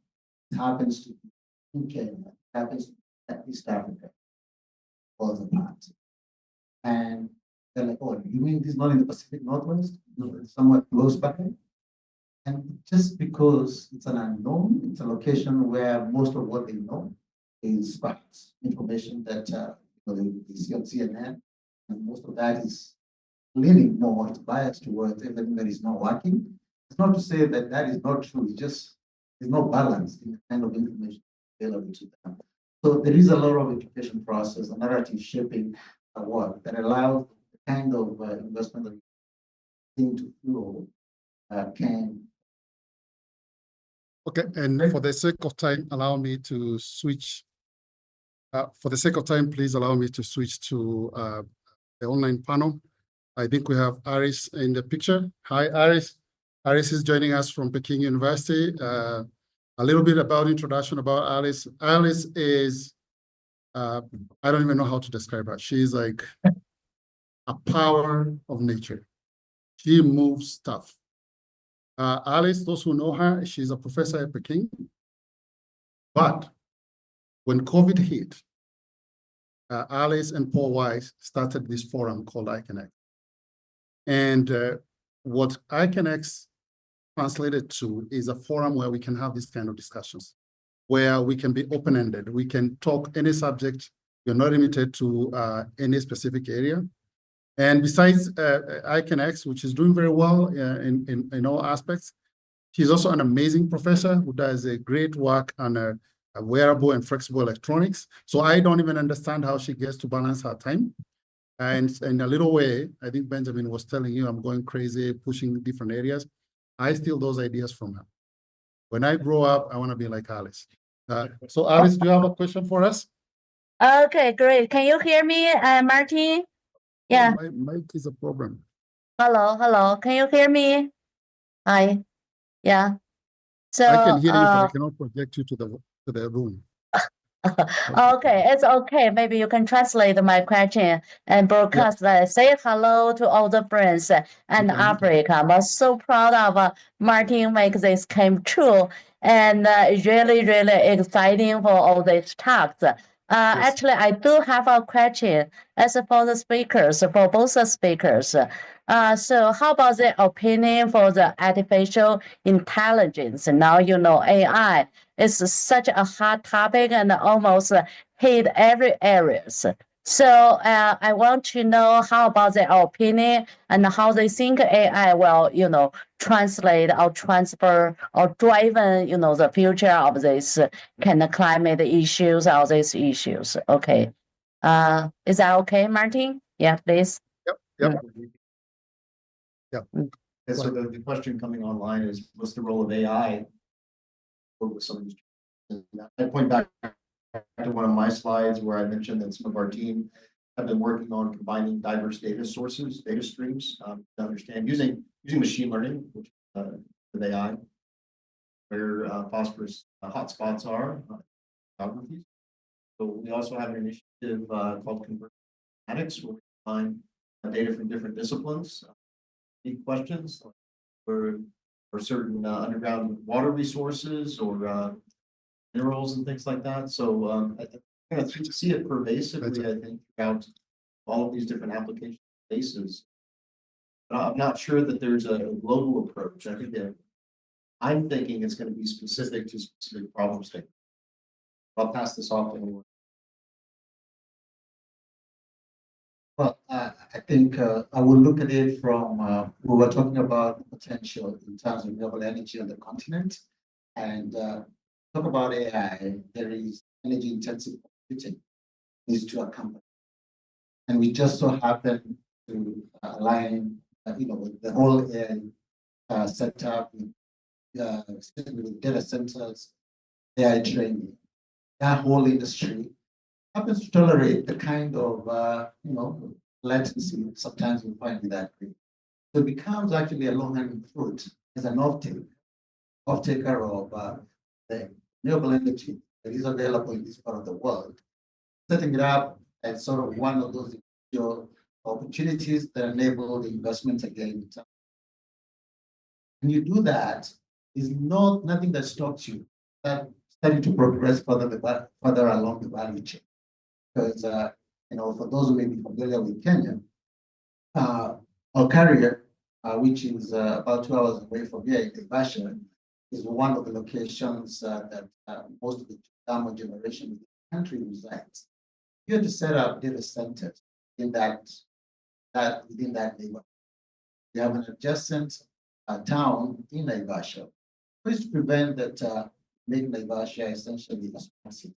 it happens to be in Kenya, it happens to be in East Africa, falls apart. And they're like, oh, you mean this is not in the Pacific Northwest? No, it's somewhat close by. And just because it's an unknown, it's a location where most of what they know is facts, information that they see on CNN, and most of that is leaning more, it's biased towards everything that is not working. It's not to say that that is not true, it's just there's no balance in the kind of information available to them. So there is a lot of education process, a narrative shaping work that allows the kind of investment that we think to flow can. Okay, and for the sake of time, allow me to switch. For the sake of time, please allow me to switch to the online panel. I think we have Aris in the picture. Hi, Aris. Aris is joining us from Peking University. A little bit about introduction about Alice. Alice is, I don't even know how to describe her. She's like a power of nature. She moves stuff. Alice, those who know her, she's a professor at Peking. But when COVID hit, Alice and Paul Weiss started this forum called iConnect. And what iConnect translated to is a forum where we can have this kind of discussions, where we can be open-ended. We can talk any subject. You're not limited to any specific area. And besides iConnect, which is doing very well in all aspects, she's also an amazing professor who does a great work on wearable and flexible electronics. So I don't even understand how she gets to balance her time. And in a little way, I think Benjamin was telling you, I'm going crazy, pushing different areas. I steal those ideas from her. When I grow up, I want to be like Alice. So Alice, do you have a question for us? Okay, great. Can you hear me, Martin? Yeah. My mic is a problem. Hello. Can you hear me? Hi. Yeah. So, I can hear you, but I cannot project you to the room. okay, it's okay. Maybe you can translate my question and broadcast that. Say hello to all the friends and Okay. Africa. I'm so proud of Martin make this came true and really exciting for all these talks. Actually, I do have a question as for the speakers, for both the speakers. So how about the opinion for the artificial intelligence? Now, AI is such a hot topic and almost hit every areas. So I want to know how about their opinion and how they think AI will, translate or transfer or driven, the future of this kind of climate issues, all these issues. Okay. Is that okay, Martin? Yeah, please. Yep. And so the question coming online is, what's the role of AI with some of these? I point back to one of my slides where I mentioned that some of our team have been working on combining diverse data sources, data streams, to understand using machine learning, which with AI, where phosphorus hotspots are, geographies. So we also have an initiative called Convergence, where we combine data from different disciplines, questions for certain underground water resources or minerals and things like that. So I see it pervasively, I think, throughout all of these different application spaces. But I'm not sure that there's a global approach. I think that I'm thinking it's going to be specific to specific problem statements. I'll pass this off to anyone. Well, I think I will look at it from, we were talking about the potential in terms of renewable energy on the continent. And talk about AI, there is energy intensive computing needs to accompany. And we just so happen to align, with the whole AI setup, with data centers, AI training. That whole industry happens to tolerate the kind of, latency sometimes we find with that grid. So it becomes actually a low-hanging fruit as an off-taker of the renewable energy that is available in this part of the world, setting it up as sort of one of those opportunities that enable the investment again. When you do that, is nothing that stops you starting to progress further along the value chain. Because for those who may be familiar with Kenya, Olkaria, which is about 2 hours away from here in Naivasha, is one of the locations that most of the thermal generation in the country resides. You have to set up data centers in within that neighborhood. You have an adjacent town in Naivasha, which to prevent that make Naivasha essentially expensive.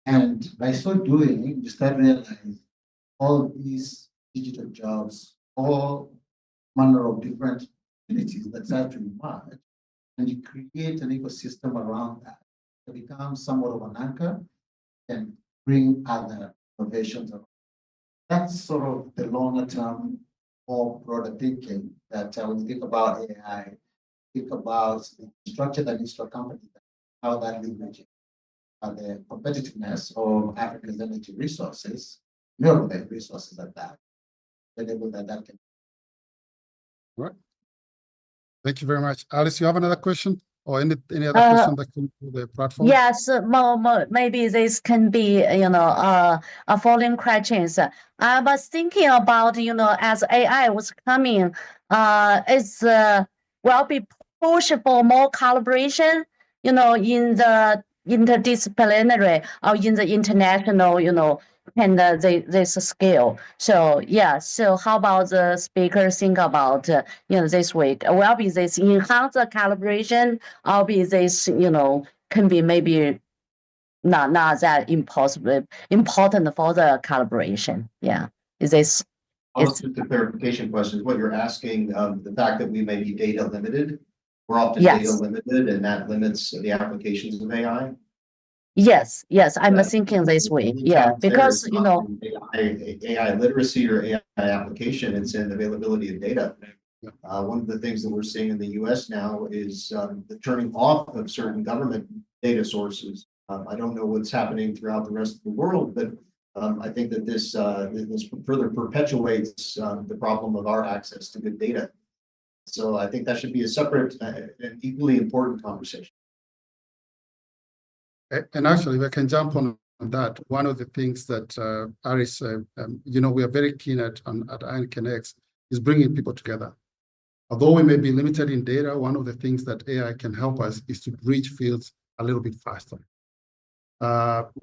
And by so doing, you start realizing all these digital jobs, all manner of different opportunities that start to emerge, and you create an ecosystem around that. It becomes somewhat of an anchor and bring other innovations around. That's sort of the longer term, more broader thinking that when you think about AI, think about the structure that needs to accompany that, how that leverages the competitiveness of Africa's energy resources, renewable resources at that, enable that can. Right. Thank you very much. Alice, you have another question or any other question that came through the platform? Yes, maybe this can be, a following questions. I was thinking about, as AI was coming, will be push for more collaboration, in the interdisciplinary or in the international, and this scale. So yeah, so how about the speaker think about this week? Will be this enhance the collaboration, or be this can be maybe not that important for the collaboration? Yeah, is this? Just a clarification question, what you're asking, the fact that we may be data limited, we're often Yes. data limited, and that limits the applications of AI. Yes, I'm thinking this way. Yeah, because AI literacy or AI application, it's in availability of data. One of the things that we're seeing in the US now is the turning off of certain government data sources. I don't know what's happening throughout the rest of the world, but I think that this further perpetuates the problem of our access to good data. So I think that should be a separate and equally important conversation. And actually, we can jump on that. One of the things that Aris, we are very keen at IronConnect is bringing people together. Although we may be limited in data, one of the things that AI can help us is to bridge fields a little bit faster.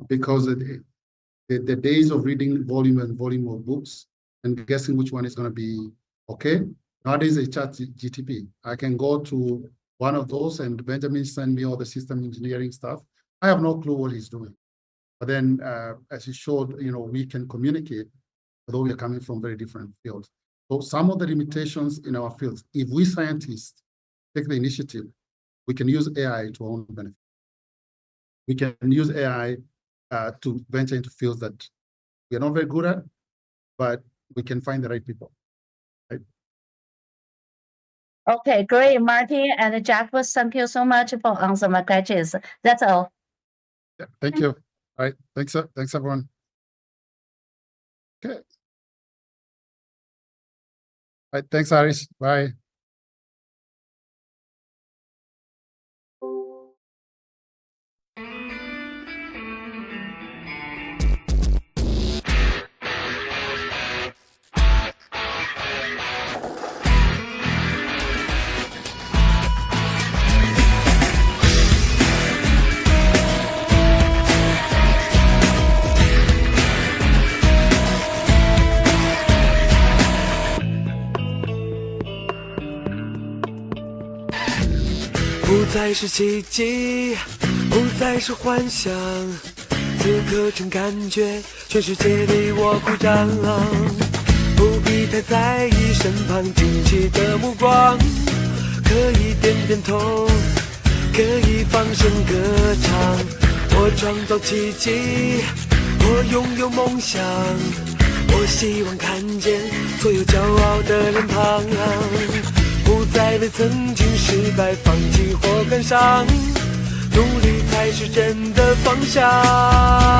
Because the days of reading volume of books and guessing which one is going to be okay, nowadays a chat GTP. I can go to one of those and Benjamin send me all the system engineering stuff. I have no clue what he's doing. But then, as he showed, we can communicate, although we are coming from very different fields. So some of the limitations in our fields, if we scientists take the initiative, we can use AI to our own benefit. We can use AI to venture into fields that we are not very good at, but we can find the right people. Right? Okay, great, Martin and Jack. Thank you so much for answering my questions. That's all. Yeah, thank you. All right, thanks everyone. Okay. All right, thanks, Aris. Bye. 再是奇迹，不再是幻想，此刻真感觉全世界对我鼓掌。不必太在意身旁惊奇的目光，可以点点头，可以放声歌唱。我创造奇迹，我拥有梦想，我希望看见所有骄傲的脸庞，不再为曾经失败放弃或感伤，努力才是真的方向。